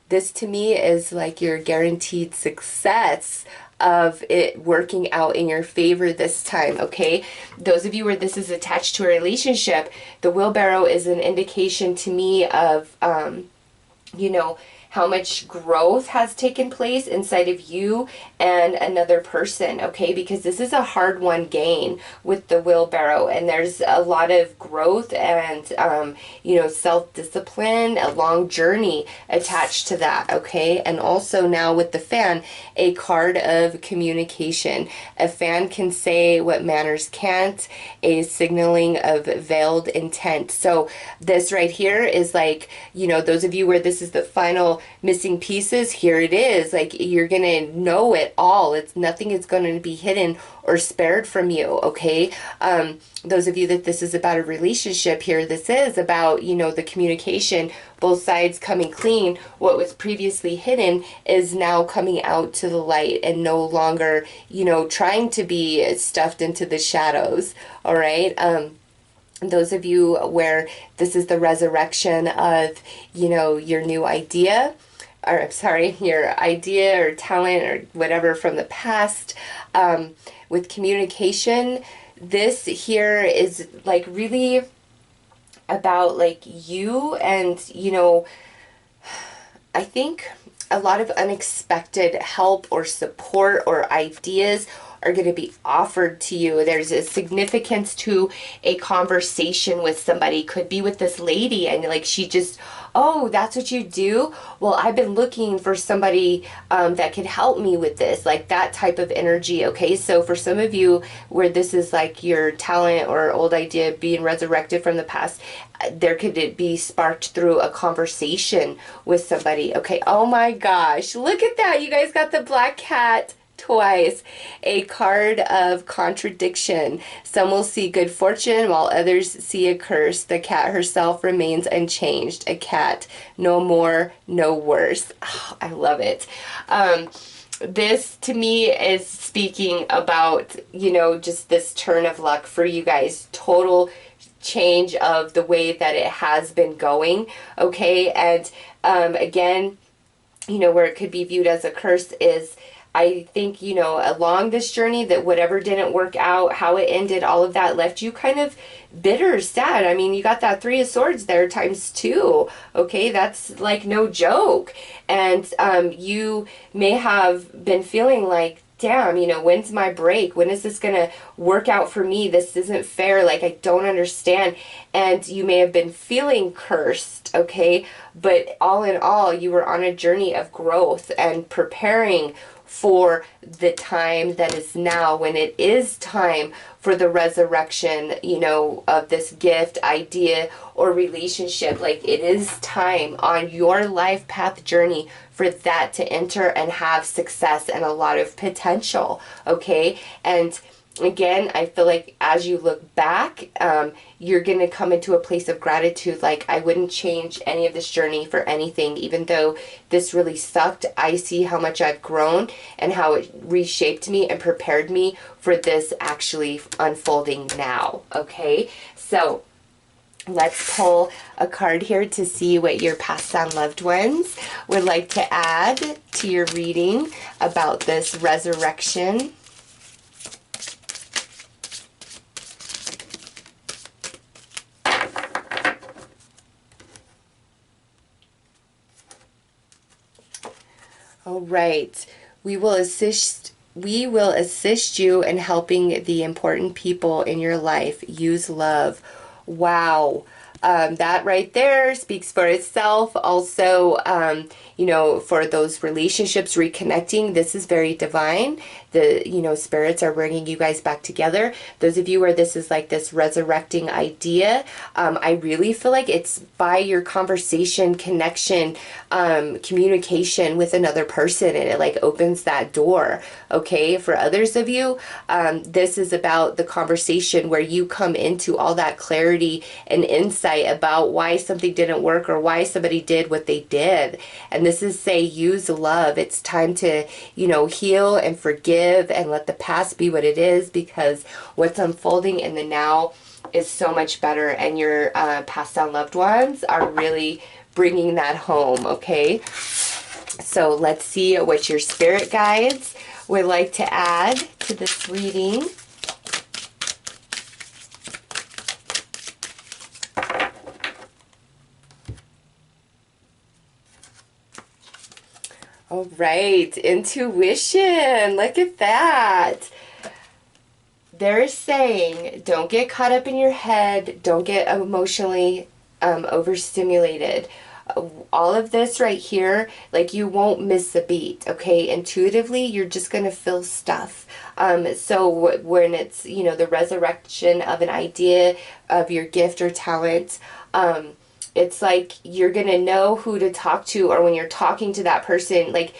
this to me is like your guaranteed success of it working out in your favor this time, okay? Those of you where this is attached to a relationship, the wheelbarrow is an indication to me of, you know, how much growth has taken place inside of you and another person, okay? Because this is a hard one gain with the wheelbarrow, and there's a lot of growth and, you know, self-discipline, a long journey attached to that, okay? And also now with the fan, a card of communication. A fan can say what manners can't, a signaling of veiled intent. So this right here is like, you know, those of you where this is the final missing pieces, here it is. Like, you're gonna know it all. It's nothing is going to be hidden or spared from you, okay? Those of you that this is about a relationship here, this is about, you know, the communication, both sides coming clean. What was previously hidden is now coming out to the light and no longer, you know, trying to be stuffed into the shadows, all right? Those of you where this is the resurrection of, you know, your new idea, or I'm sorry, your idea or talent or whatever from the past, with communication, this here is like really about like you and, you know, I think a lot of unexpected help or support or ideas are going to be offered to you. There's a significance to a conversation with somebody. Could be with this lady and like she just, oh, that's what you do? Well, I've been looking for somebody that could help me with this, like that type of energy, okay? So for some of you where this is like your talent or old idea being resurrected from the past, there could it be sparked through a conversation with somebody, okay? Oh my gosh, look at that. You guys got the black cat twice. A card of contradiction. Some will see good fortune while others see a curse. The cat herself remains unchanged. A cat, no more, no worse. Oh, I love it. This to me is speaking about, you know, just this turn of luck for you guys. Total change of the way that it has been going, okay? And again, you know, where it could be viewed as a curse is, I think, you know, along this journey that whatever didn't work out, how it ended, all of that left you kind of bitter, sad. I mean, you got that 3 of Swords there times 2. Okay, that's like no joke. And you may have been feeling like, damn, you know, when's my break? When is this going to work out for me? This isn't fair. Like, I don't understand. And you may have been feeling cursed, okay? But all in all, you were on a journey of growth and preparing for the time that is now, when it is time for the resurrection, you know, of this gift, idea, or relationship. Like, it is time on your life path journey for that to enter and have success and a lot of potential, okay? And again, I feel like as you look back, you're going to come into a place of gratitude. Like, I wouldn't change any of this journey for anything. Even though this really sucked, I see how much I've grown and how it reshaped me and prepared me for this actually unfolding now, okay? So let's pull a card here to see what your passed on loved ones would like to add to your reading about this resurrection. All right. We will assist you in helping the important people in your life. Use love. Wow. That right there speaks for itself. Also, you know, for those relationships reconnecting, this is very divine. The, you know, spirits are bringing you guys back together. Those of you where this is like this resurrecting idea, I really feel like it's by your conversation, connection, communication with another person, and it like opens that door, okay? For others of you, this is about the conversation where you come into all that clarity and insight about why something didn't work or why somebody did what they did. And this is, say, use love. It's time to, you know, heal and forgive and let the past be what it is, because what's unfolding in the now is so much better, and your passed on loved ones are really bringing that home, okay? So let's see what your spirit guides would like to add to this reading. right, intuition. Look at that. They're saying, don't get caught up in your head. Don't get emotionally overstimulated. All of this right here, like, you won't miss a beat, okay? Intuitively, you're just going to feel stuff. So when it's, you know, the resurrection of an idea, of your gift or talent, it's like you're going to know who to talk to, or when you're talking to that person, like,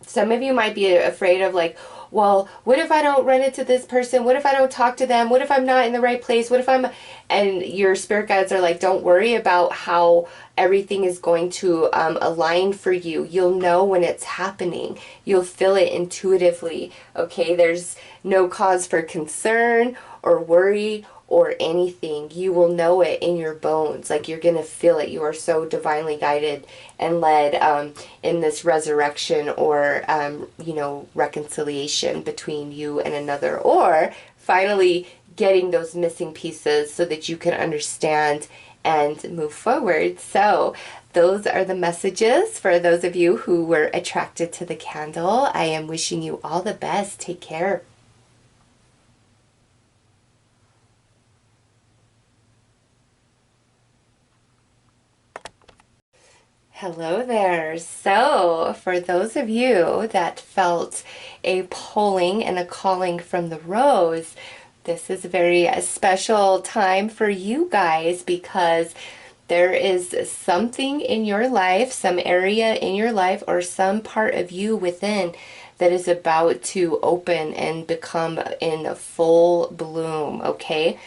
some of you might be afraid of, like, well, what if I don't run into this person? What if I don't talk to them? What if I'm not in the right place? What if I'm... And your spirit guides are like, don't worry about how everything is going to align for you. You'll know when it's happening. You'll feel it intuitively, okay? There's no cause for concern or worry or anything. You will know it in your bones. Like, you're going to feel it. You are so divinely guided and led in this resurrection or, you know, reconciliation between you and another, or finally getting those missing pieces so that you can understand and move forward. So those are the messages for those of you who were attracted to the candle. I am wishing you all the best. Take care. Hello there. So, for those of you that felt a pulling and a calling from the rose, this is a very special time for you guys, because there is something in your life, some area in your life, or some part of you within that is about to open and become in full bloom, okay?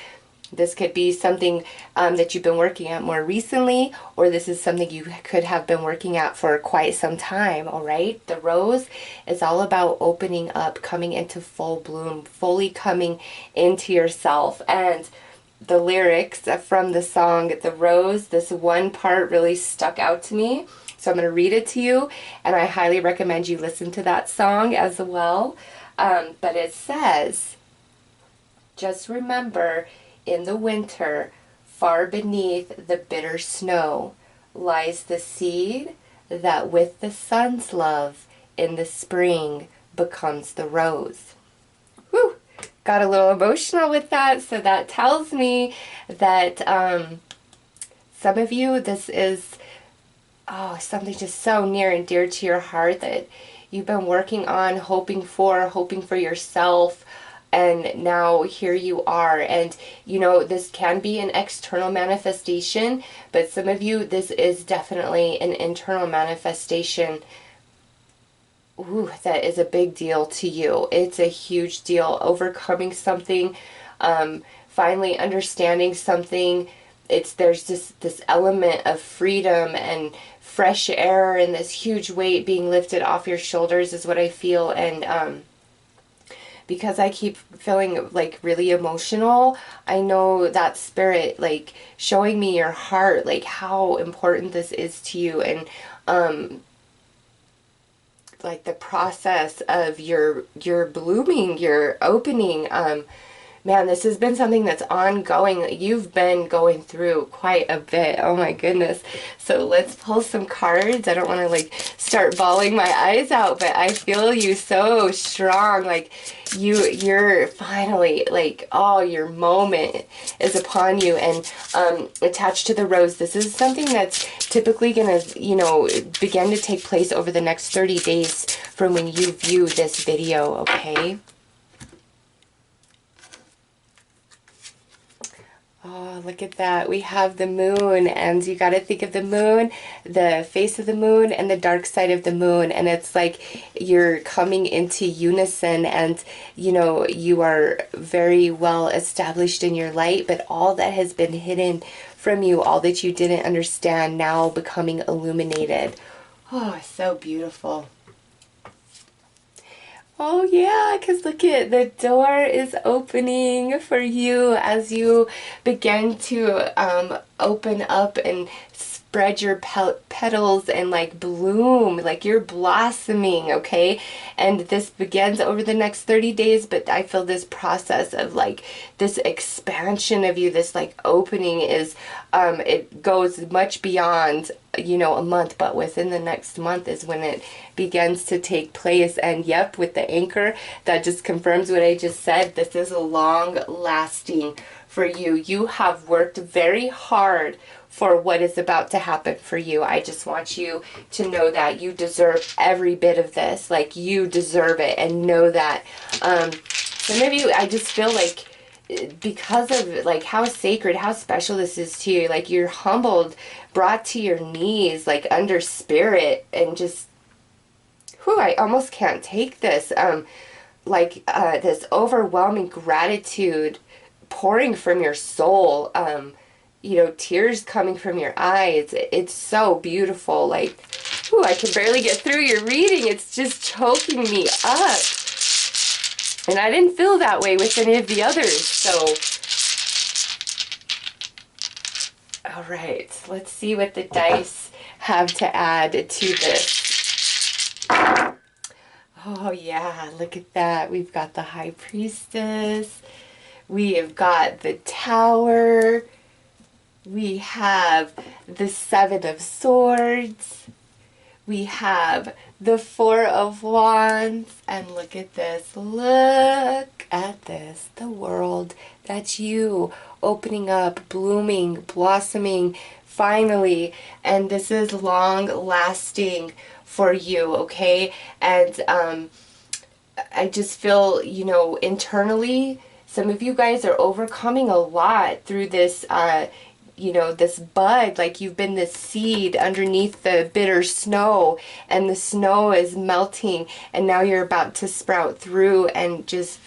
This could be something that you've been working at more recently, or this is something you could have been working at for quite some time, all right? The rose is all about opening up, coming into full bloom, fully coming into yourself. And the lyrics from the song, The Rose, this one part really stuck out to me. So I'm going to read it to you, and I highly recommend you listen to that song as well. But it says, just remember, in the winter, far beneath the bitter snow, lies the seed that with the sun's love in the spring becomes the rose. Whew! Got a little emotional with that, so that tells me that some of you, this is something just so near and dear to your heart that you've been working on, hoping for yourself. And now here you are. And, you know, this can be an external manifestation, but some of you, this is definitely an internal manifestation. Ooh, that is a big deal to you. It's a huge deal. Overcoming something, finally understanding something. There's just this element of freedom and fresh air, and this huge weight being lifted off your shoulders is what I feel. And, because I keep feeling like really emotional, I know that spirit, like, showing me your heart, like how important this is to you, and like the process of your blooming, your opening. Man, this has been something that's ongoing. You've been going through quite a bit. Oh my goodness. So let's pull some cards. I don't want to like start bawling my eyes out, but I feel you so strong. Like you're finally like, oh, your moment is upon you. And attached to the rose, this is something that's typically going to, you know, begin to take place over the next 30 days from when you view this video, okay? Oh, look at that. We have the moon, and you got to think of the moon, the face of the moon, and the dark side of the moon. And it's like you're coming into unison, and, you know, you are very well established in your light, but all that has been hidden from you, all that you didn't understand, now becoming illuminated. Oh, so beautiful. Oh yeah, because look at, the door is opening for you as you begin to open up and spread your petals and like bloom, like you're blossoming, okay? And this begins over the next 30 days, but I feel this process of like this expansion of you, this like opening is, it goes much beyond, you know, a month, but within the next month is when it begins to take place. And yep, with the anchor, that just confirms what I just said. This is long lasting for you. You have worked very hard for what is about to happen for you. I just want you to know that you deserve every bit of this. Like, you deserve it, and know that. Some of you, I just feel like, because of like how sacred, how special this is to you, like you're humbled, brought to your knees, like under spirit, and just, whew, I almost can't take this. This overwhelming gratitude pouring from your soul, you know, tears coming from your eyes. It's so beautiful. Like, whew, I can barely get through your reading. It's just choking me up. And I didn't feel that way with any of the others, so. All right, let's see what the dice have to add to this. Oh yeah, look at that. We've got the High Priestess. We have got the Tower. We have the Seven of Swords. We have the Four of Wands. And look at this. Look at this. The world. That's you opening up, blooming, blossoming, finally. And this is long lasting for you, okay? And I just feel, you know, internally, some of you guys are overcoming a lot through this, you know, this bud. Like, you've been this seed underneath the bitter snow, and the snow is melting, and now you're about to sprout through and just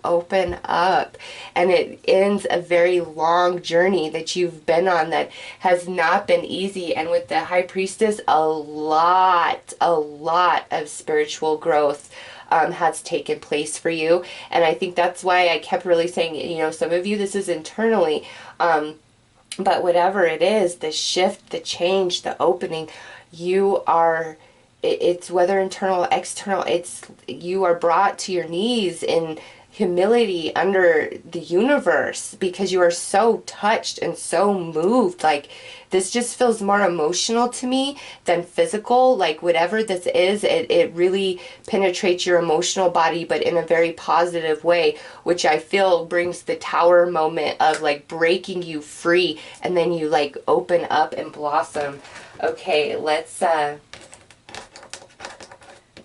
open up. And it ends a very long journey that you've been on that has not been easy. And with the High Priestess, a lot of spiritual growth has taken place for you. And I think that's why I kept really saying, you know, some of you, this is internally, but whatever it is, the shift, the change, the opening, you are, it's whether internal or external, it's, you are brought to your knees in humility under the universe, because you are so touched and so moved. Like, this just feels more emotional to me than physical. Like, whatever this is, it really penetrates your emotional body, but in a very positive way, which I feel brings the Tower moment of like breaking you free, and then you like open up and blossom. Okay, let's if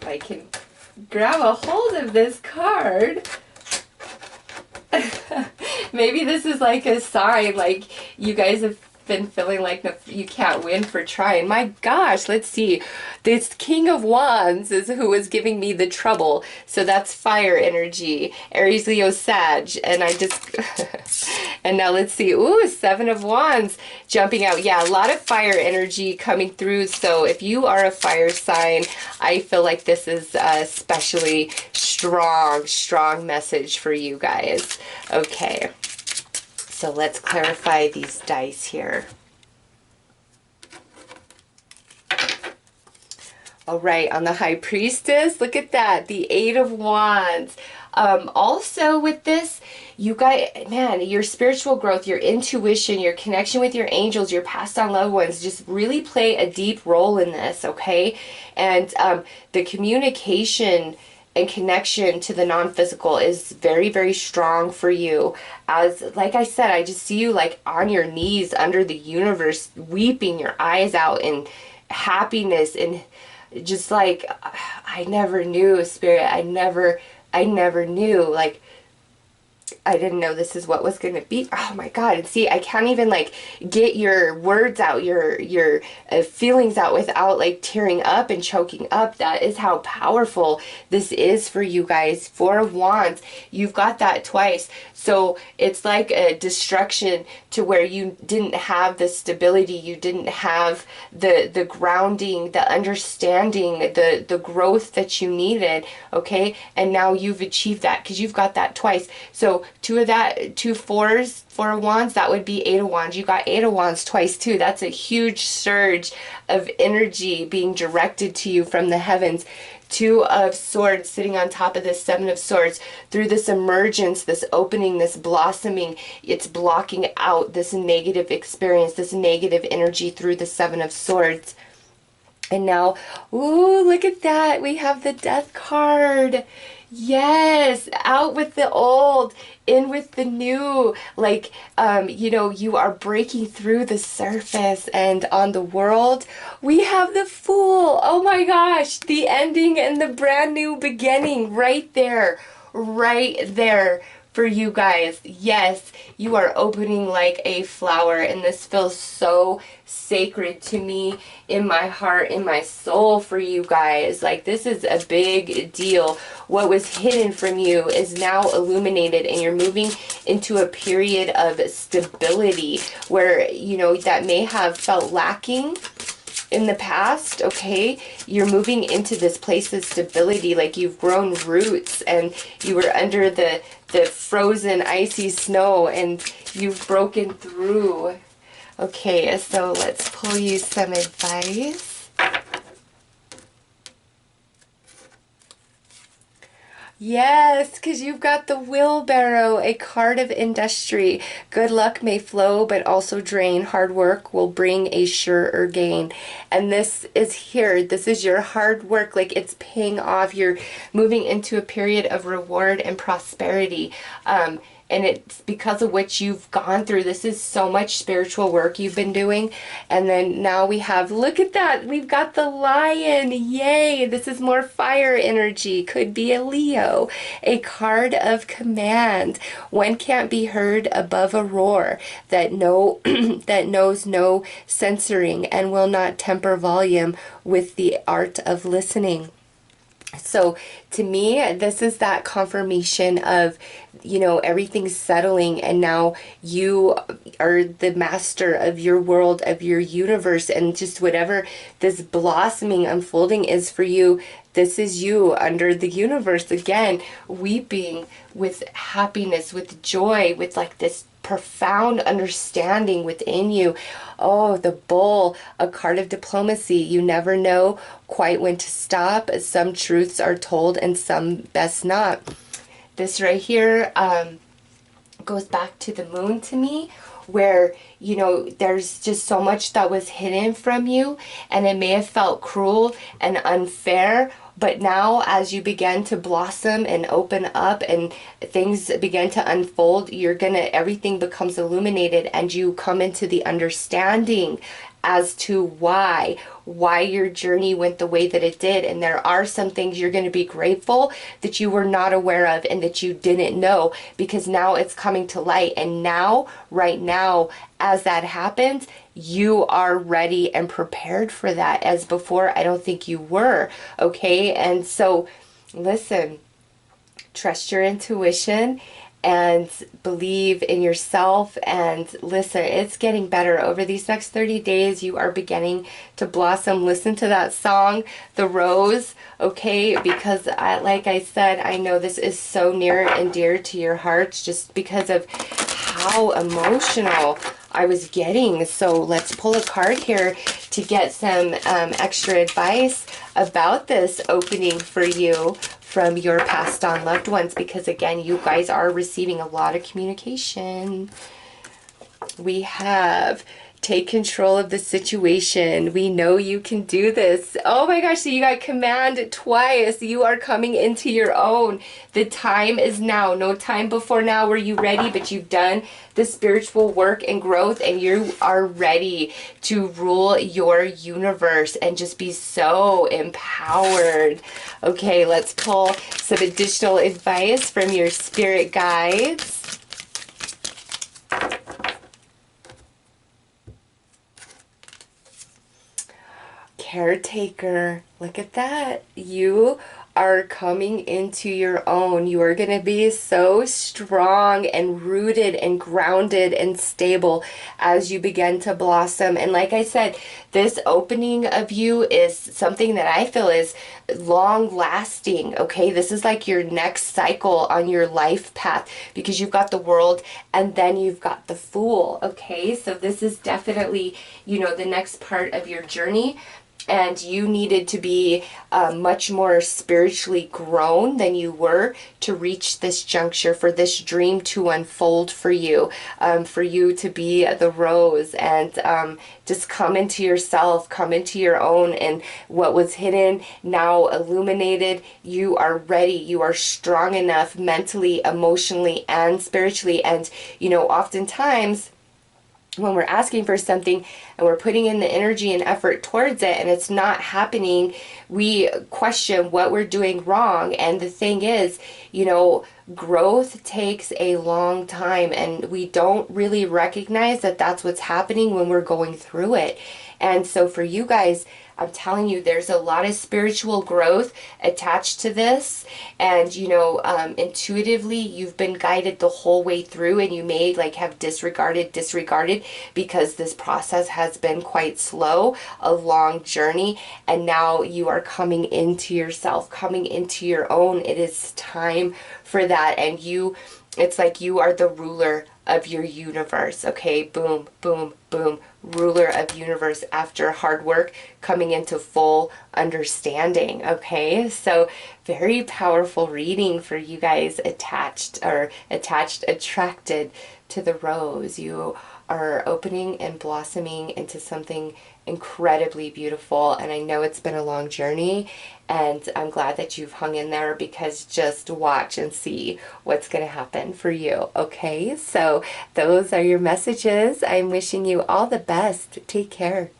I can grab a hold of this card. Maybe this is like a sign, like you guys have been feeling like you can't win for trying. My gosh, let's see. This King of Wands is who is giving me the trouble. So that's fire energy. Aries, Leo, Sag. And I just... and now let's see. Ooh, Seven of Wands jumping out. Yeah, a lot of fire energy coming through. So if you are a fire sign, I feel like this is a especially strong message for you guys. Okay. So let's clarify these dice here. All right, on the High Priestess, look at that, the Eight of Wands. Also with this, you guys, man, your spiritual growth, your intuition, your connection with your angels, your passed on loved ones just really play a deep role in this, okay? And the communication and connection to the non-physical is very strong for you. As like I said, I just see you like on your knees under the universe, weeping your eyes out in happiness, and just like, I never knew, Spirit, I never knew, like, I didn't know this is what was going to be. Oh my God. And see, I can't even like get your words out, your feelings out without like tearing up and choking up. That is how powerful this is for you guys. Four of Wands, you've got that twice. So it's like a destruction to where you didn't have the stability, you didn't have the grounding, the understanding, the growth that you needed, okay? And now you've achieved that because you've got that twice. So So two fours, 4 of Wands, that would be 8 of Wands. You got 8 of Wands twice too. That's a huge surge of energy being directed to you from the heavens. 2 of Swords sitting on top of this 7 of Swords. Through this emergence, this opening, this blossoming, it's blocking out this negative experience, this negative energy through the 7 of Swords. And now, ooh, look at that. We have the Death card. Yes, out with the old, in with the new. Like, you are breaking through the surface. And on the world, we have the Fool. Oh my gosh, the ending and the brand new beginning right there for you guys. Yes, you are opening like a flower, and this feels so sacred to me in my heart, in my soul for you guys. Like, this is a big deal. What was hidden from you is now illuminated, and you're moving into a period of stability where, that may have felt lacking in the past. Okay, you're moving into this place of stability, like you've grown roots and you were under the frozen icy snow and you've broken through. Okay, so let's pull you some advice. Yes, because you've got the Wheelbarrow, a card of industry. Good luck may flow, but also drain. Hard work will bring a surer gain. And this is here. This is your hard work. Like, it's paying off. You're moving into a period of reward and prosperity. And it's because of what you've gone through. This is so much spiritual work you've been doing. And then now we have, look at that, we've got the Lion. Yay, this is more fire energy. Could be a Leo. A card of command. One can't be heard above a roar that that knows no censoring and will not temper volume with the art of listening. So to me, this is that confirmation of, everything's settling, and now you are the master of your world, of your universe, and just whatever this blossoming, unfolding is for you, this is you under the universe again, weeping with happiness, with joy, with like this profound understanding within you. Oh, the Bull, a card of diplomacy. You never know quite when to stop. Some truths are told and some best not. This right here goes back to the Moon to me, where, there's just so much that was hidden from you, and it may have felt cruel and unfair. But now, as you begin to blossom and open up and things begin to unfold, everything becomes illuminated, and you come into the understanding as to why your journey went the way that it did. And there are some things you're going to be grateful that you were not aware of and that you didn't know, because now it's coming to light. And now, right now, as that happens, you are ready and prepared for that, as before I don't think you were. Okay, and so listen, trust your intuition and believe in yourself, and listen, it's getting better. Over these next 30 days, you are beginning to blossom. Listen to that song, The Rose, okay? Because like I said, I know this is so near and dear to your hearts just because of how emotional I was getting. So let's pull a card here to get some extra advice about this opening for you from your passed on loved ones, because again, you guys are receiving a lot of communication. We have take control of the situation. We know you can do this. Oh my gosh, so you got command twice. You are coming into your own. The time is now. No time before now were you ready, but you've done the spiritual work and growth, and you are ready to rule your universe and just be so empowered. Okay, let's pull some additional advice from your spirit guides. Caretaker. Look at that. You are coming into your own. You are going to be so strong and rooted and grounded and stable as you begin to blossom. And like I said, this opening of you is something that I feel is long lasting. Okay, this is like your next cycle on your life path, because you've got the World and then you've got the Fool. Okay, so this is definitely, you know, the next part of your journey. And you needed to be much more spiritually grown than you were to reach this juncture, for this dream to unfold for you to be the rose, and just come into yourself, come into your own, and what was hidden now illuminated. You are ready. You are strong enough mentally, emotionally, and spiritually. And, you know, oftentimes when we're asking for something and we're putting in the energy and effort towards it and it's not happening, we question what we're doing wrong. And the thing is, you know, growth takes a long time, and we don't really recognize that that's what's happening when we're going through it. And so for you guys, I'm telling you, there's a lot of spiritual growth attached to this. And, you know, intuitively, you've been guided the whole way through, and you may like have disregarded because this process has been quite slow, a long journey. And now you are coming into yourself, coming into your own. It is time for that. And it's like you are the ruler of your universe. Okay, boom, boom, boom. Ruler of universe, after hard work, coming into full understanding. Okay, so very powerful reading for you guys attracted to the rose. You are opening and blossoming into something incredibly beautiful. And I know it's been a long journey, and I'm glad that you've hung in there, because just watch and see what's going to happen for you. Okay, so those are your messages. I'm wishing you all the best. Take care.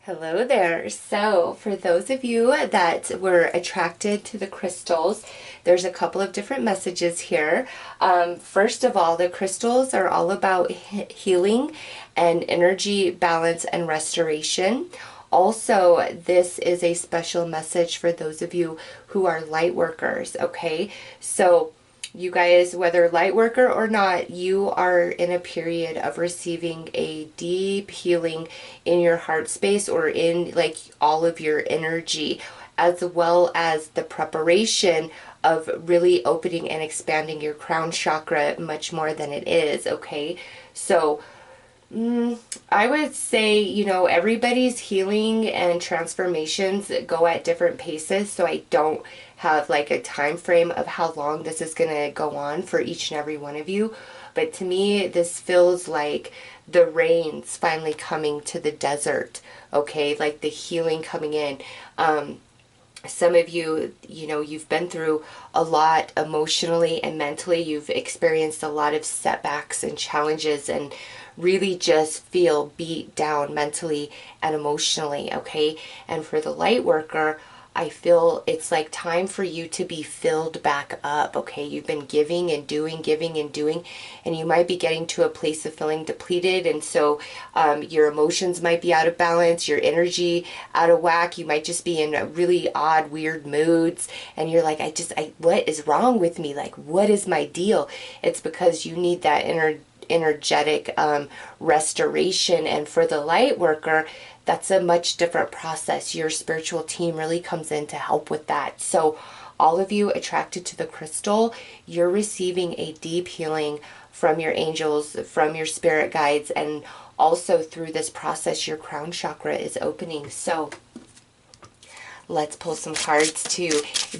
Hello there. So for those of you that were attracted to the crystals, there's a couple of different messages here. First of all, the crystals are all about healing and energy balance and restoration. Also, this is a special message for those of you who are light workers, okay? So you guys, whether light worker or not, you are in a period of receiving a deep healing in your heart space, or in like all of your energy, as well as the preparation of really opening and expanding your crown chakra much more than it is, okay? So I would say, you know, everybody's healing and transformations go at different paces, so I don't have like a time frame of how long this is going to go on for each and every one of you. But to me, this feels like the rains finally coming to the desert, okay? Like the healing coming in. Some of you, you know, you've been through a lot emotionally and mentally. You've experienced a lot of setbacks and challenges, and really just feel beat down mentally and emotionally, okay? And for the light worker, I feel it's like time for you to be filled back up, okay? You've been giving and doing, and you might be getting to a place of feeling depleted, and so your emotions might be out of balance, your energy out of whack. You might just be in really odd, weird moods, and you're like, what is wrong with me? Like, what is my deal? It's because you need that energetic restoration. And for the light worker, that's a much different process. Your spiritual team really comes in to help with that. So all of you attracted to the crystal, you're receiving a deep healing from your angels, from your spirit guides, and also through this process your crown chakra is opening. So let's pull some cards to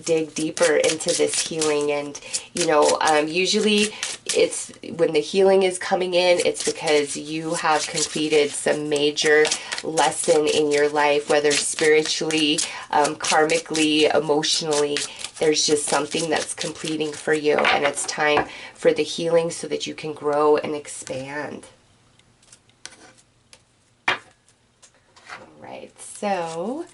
dig deeper into this healing. And, you know, usually it's when the healing is coming in, it's because you have completed some major lesson in your life, whether spiritually, karmically, emotionally. There's just something that's completing for you, and it's time for the healing so that you can grow and expand. All right, so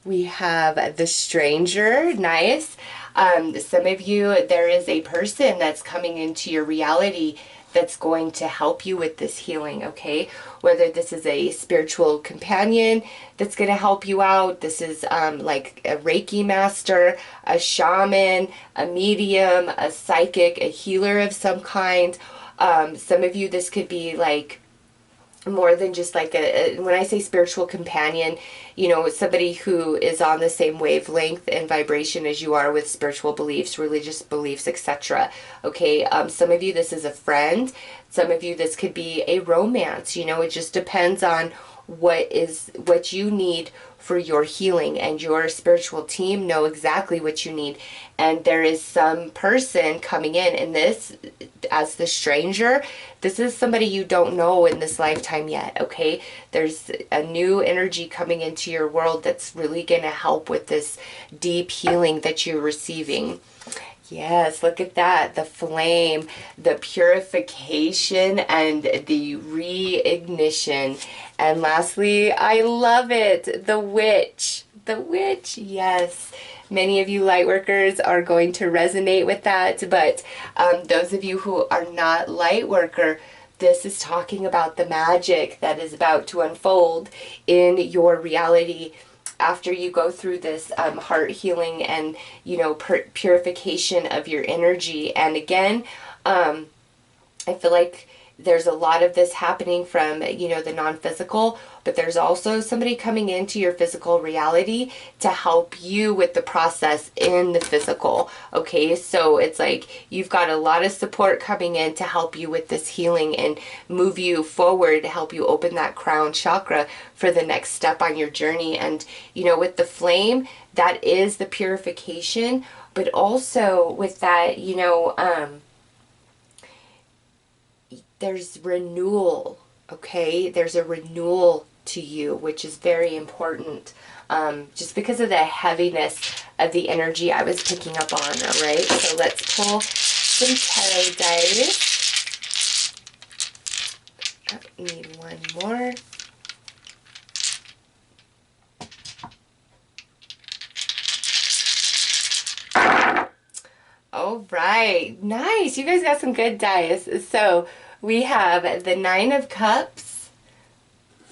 we have the stranger. Nice. Some of you, there is a person that's coming into your reality that's going to help you with this healing, okay? Whether this is a spiritual companion that's going to help you out, this is like a Reiki master, a shaman, a medium, a psychic, a healer of some kind. Some of you, this could be like more than just like when I say spiritual companion, you know, somebody who is on the same wavelength and vibration as you are with spiritual beliefs, religious beliefs, etc. Okay, some of you, this is a friend. Some of you, this could be a romance. You know, it just depends on what you need for your healing, and your spiritual team know exactly what you need. And there is some person coming in, and this, as the stranger, this is somebody you don't know in this lifetime yet, okay? There's a new energy coming into your world that's really going to help with this deep healing that you're receiving. Yes, look at that. The flame, the purification, and the reignition. And lastly, I love it, the witch. The witch, yes. Many of you light workers are going to resonate with that, but those of you who are not light worker, this is talking about the magic that is about to unfold in your reality after you go through this heart healing and, you know, purification of your energy. And again, I feel like there's a lot of this happening from, you know, the non-physical, but there's also somebody coming into your physical reality to help you with the process in the physical. Okay, so it's like you've got a lot of support coming in to help you with this healing and move you forward, to help you open that crown chakra for the next step on your journey. And, you know, with the flame, that is the purification, but also with that, you know, there's renewal, okay? There's a renewal to you, which is very important, just because of the heaviness of the energy I was picking up on, all right? So let's pull some tarot dice. I need one more. All right, nice. You guys got some good dice. So we have the Nine of Cups.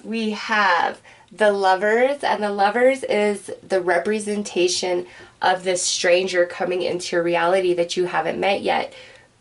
We have the Lovers, and the Lovers is the representation of this stranger coming into your reality that you haven't met yet.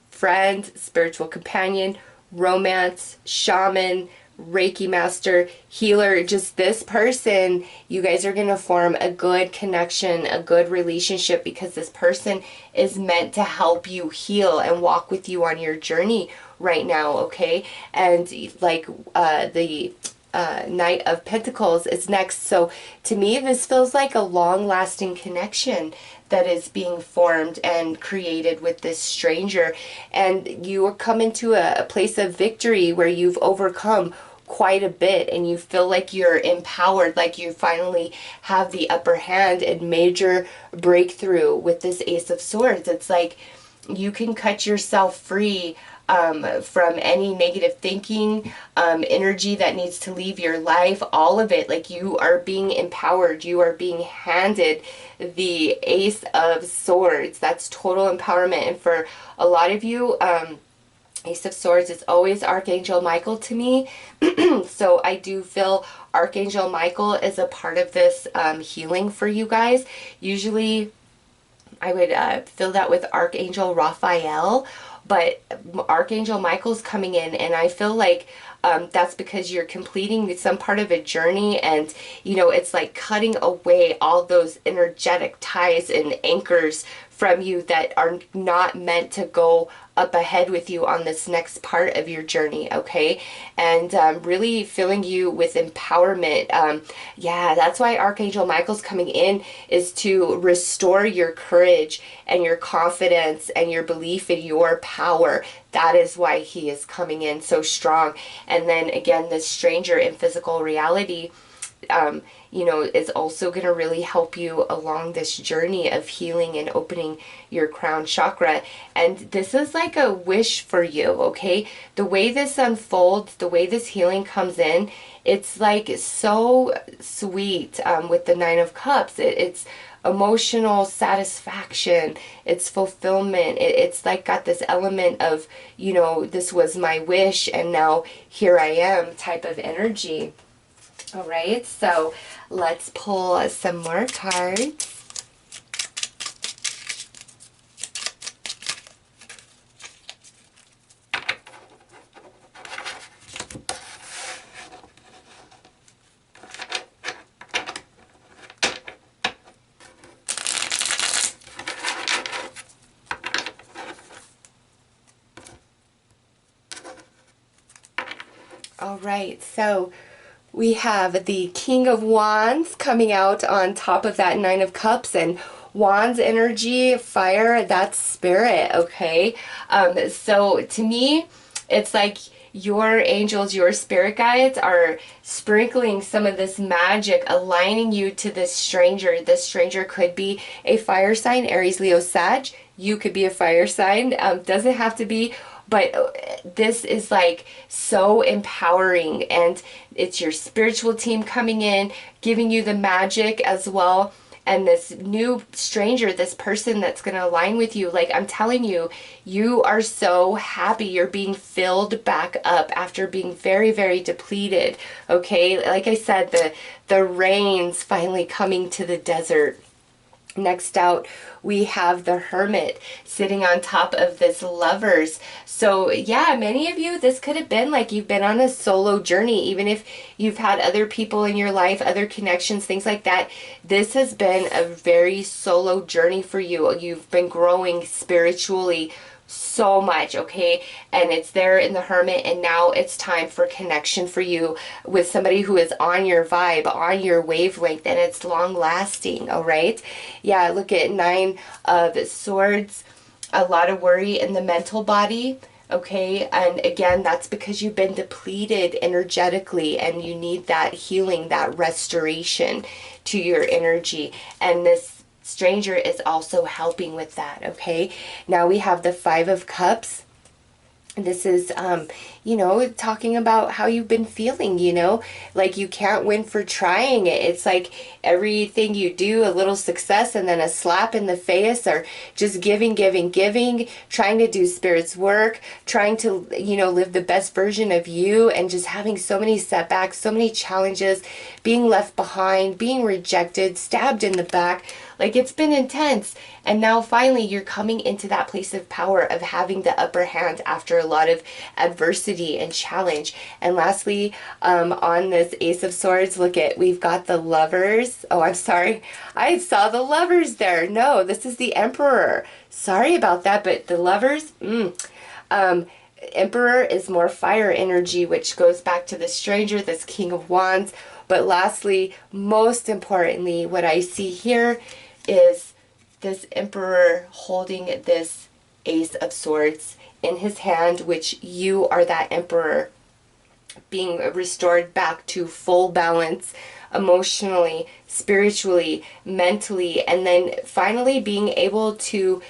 Friend, spiritual companion, romance, shaman, Reiki master, healer, just this person, you guys are going to form a good connection, a good relationship, because this person is meant to help you heal and walk with you on your journey right now, okay? And like the Knight of Pentacles is next. So to me, this feels like a long-lasting connection that is being formed and created with this stranger. And you are coming to a place of victory where you've overcome quite a bit, and you feel like you're empowered, like you finally have the upper hand and major breakthrough with this Ace of Swords. It's like you can cut yourself free from any negative thinking, energy that needs to leave your life, all of it. Like you are being empowered. You are being handed the Ace of Swords. That's total empowerment. And for a lot of you, Ace of Swords is always Archangel Michael to me. So I do feel Archangel Michael is a part of this healing for you guys. Usually I would fill that with Archangel Raphael, but Archangel Michael's coming in, and I feel like that's because you're completing some part of a journey, and you know, it's like cutting away all those energetic ties and anchors from you that are not meant to go up ahead with you on this next part of your journey, okay? And really filling you with empowerment. Yeah, that's why Archangel Michael's coming in, is to restore your courage and your confidence and your belief in your power. That is why he is coming in so strong. And then again, this stranger in physical reality, is also going to really help you along this journey of healing and opening your crown chakra. And this is like a wish for you, okay? The way this unfolds, the way this healing comes in, it's like so sweet with the Nine of Cups. It's emotional satisfaction, it's fulfillment. It's like got this element of, this was my wish and now here I am type of energy. All right, so let's pull some more cards. All right, so we have the King of Wands coming out on top of that Nine of Cups, and Wands energy, fire, that's spirit, okay? So to me, it's like your angels, your spirit guides are sprinkling some of this magic, aligning you to this stranger. This stranger could be a fire sign, Aries, Leo, Sag. You could be a fire sign. Doesn't have to be, but this is like so empowering, and it's your spiritual team coming in, giving you the magic as well. And this new stranger, this person that's going to align with you, like I'm telling you, you are so happy. You're being filled back up after being very, very depleted. Okay, like I said, the rain's finally coming to the desert. Next out, we have the Hermit sitting on top of this Lovers. So yeah, many of you, this could have been like you've been on a solo journey. Even if you've had other people in your life, other connections, things like that, this has been a very solo journey for you. You've been growing spiritually so much, okay? And it's there in the Hermit, and now it's time for connection for you with somebody who is on your vibe, on your wavelength, and it's long lasting. All right, yeah, look at Nine of Swords, a lot of worry in the mental body. Okay, and again, that's because you've been depleted energetically and you need that healing, that restoration to your energy. And this stranger is also helping with that, okay? Now we have the Five of Cups. This is, talking about how you've been feeling, like you can't win for trying it. It's like everything you do, a little success and then a slap in the face, or just giving, trying to do Spirit's work, trying to, live the best version of you, and just having so many setbacks, so many challenges, being left behind, being rejected, stabbed in the back. Like, it's been intense. And now finally you're coming into that place of power of having the upper hand after a lot of adversity and challenge. And lastly, on this Ace of Swords, look at, we've got the Lovers. Oh, I'm sorry. I saw the Lovers there. No, this is the Emperor. Sorry about that, but the Lovers, Emperor is more fire energy, which goes back to the stranger, this King of Wands. But lastly, most importantly, what I see here is this Emperor holding this Ace of Swords in his hand, which you are that Emperor, being restored back to full balance emotionally, spiritually, mentally, and then finally being able to,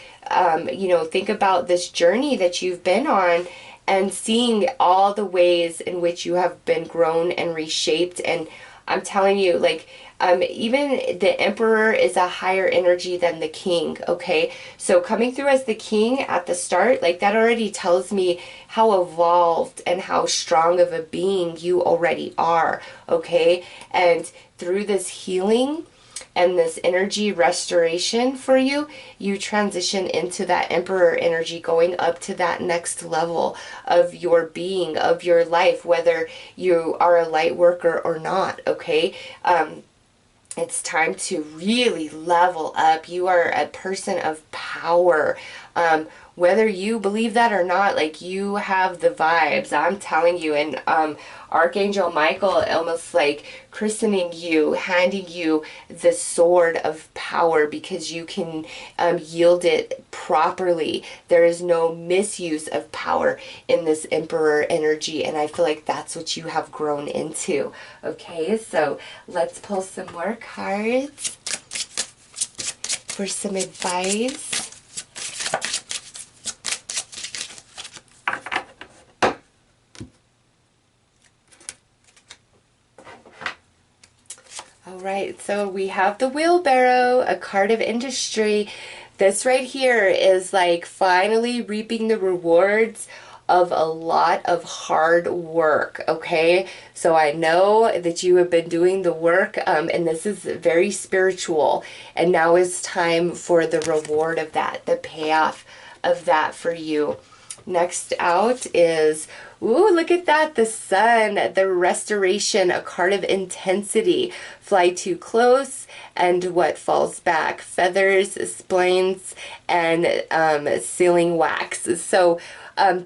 think about this journey that you've been on and seeing all the ways in which you have been grown and reshaped. And I'm telling you, like, even the Emperor is a higher energy than the King, okay? So coming through as the King at the start, like, that already tells me how evolved and how strong of a being you already are, okay? And through this healing and this energy restoration for you, you transition into that Emperor energy, going up to that next level of your being, of your life, whether you are a light worker or not, okay? It's time to really level up. You are a person of power. power. Whether you believe that or not, like, you have the vibes, I'm telling you. And Archangel Michael almost like christening you, handing you the sword of power, because you can yield it properly. There is no misuse of power in this Emperor energy, and I feel like that's what you have grown into. Okay, so let's pull some more cards for some advice. All right, so we have the wheelbarrow, a card of industry. This right here is like finally reaping the rewards of a lot of hard work, okay? So I know that you have been doing the work, and this is very spiritual, and now is time for the reward of that, the payoff of that for you. Next out is, ooh, look at that, the sun, the restoration, a card of intensity. Fly too close, and what falls back? Feathers, splines, and sealing wax. So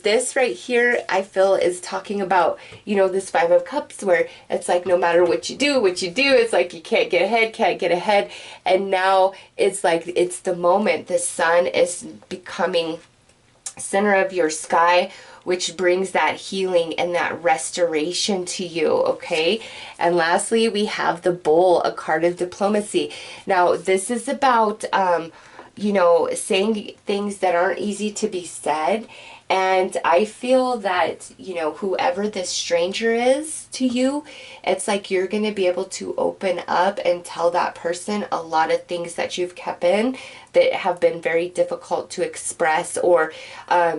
this right here, I feel, is talking about, you know, this Five of Cups, where it's like no matter what you do, it's like you can't get ahead. And now it's like it's the moment. The sun is becoming center of your sky, which brings that healing and that restoration to you, okay? And lastly, we have the Bull, a card of diplomacy. Now, this is about, you know, saying things that aren't easy to be said. And I feel that, you know, whoever this stranger is to you, it's like you're going to be able to open up and tell that person a lot of things that you've kept in that have been very difficult to express, or,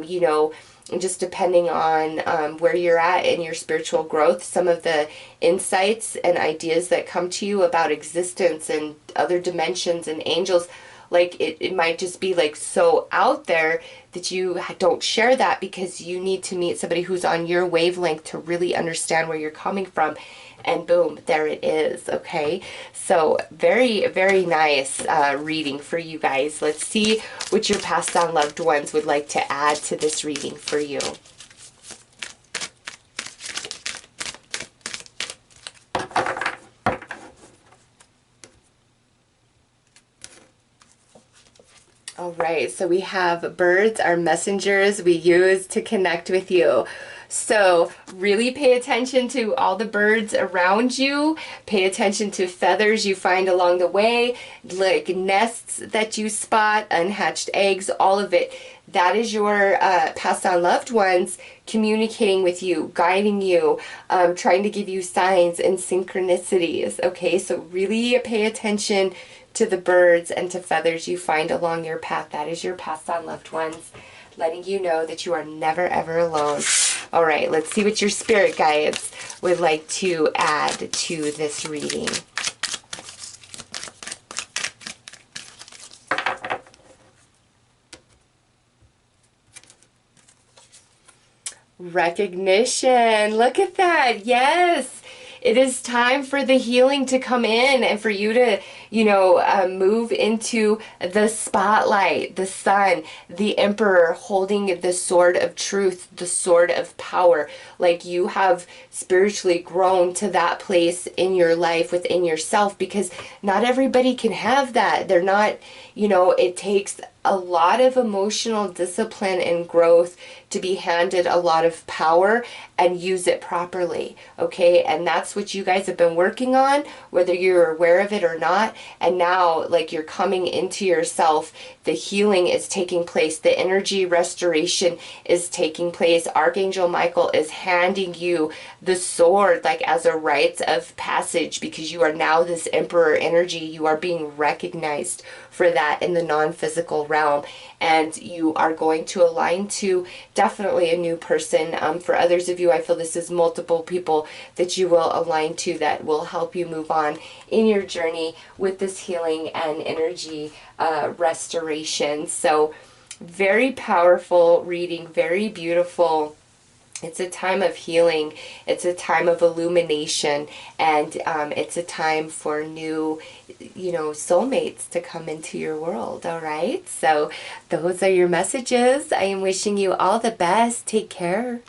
you know, just depending on where you're at in your spiritual growth, some of the insights and ideas that come to you about existence and other dimensions and angels, like it might just be like so out there that you don't share that, because you need to meet somebody who's on your wavelength to really understand where you're coming from. And boom, there it is, okay? So very, very nice reading for you guys. Let's see what your passed on loved ones would like to add to this reading for you. All right, so we have birds are messengers we use to connect with you. So really pay attention to all the birds around you. Pay attention to feathers you find along the way, like nests that you spot, unhatched eggs, all of it. That is your passed on loved ones communicating with you, guiding you, trying to give you signs and synchronicities. Okay, so really pay attention to the birds and to feathers you find along your path. That is your passed on loved ones, letting you know that you are never ever alone. All right, let's see what your spirit guides would like to add to this reading. Recognition. Look at that. Yes. It is time for the healing to come in and for you to, you know, move into the spotlight, the sun, the emperor holding the sword of truth, the sword of power. Like you have spiritually grown to that place in your life within yourself, because not everybody can have that. They're not, you know, it takes a lot of emotional discipline and growth to be handed a lot of power and use it properly, okay? And that's what you guys have been working on, whether you're aware of it or not. And now, like, you're coming into yourself. The healing is taking place. The energy restoration is taking place. Archangel Michael is handing you the sword, like, as a rite of passage, because you are now this emperor energy. You are being recognized for that in the non-physical realm, and you are going to align to definitely a new person. For others of you, I feel this is multiple people that you will align to that will help you move on in your journey with this healing and energy restoration. So very powerful reading, very beautiful. It's a time of healing. It's a time of illumination, and it's a time for new, soulmates to come into your world. All right. So those are your messages. I am wishing you all the best. Take care.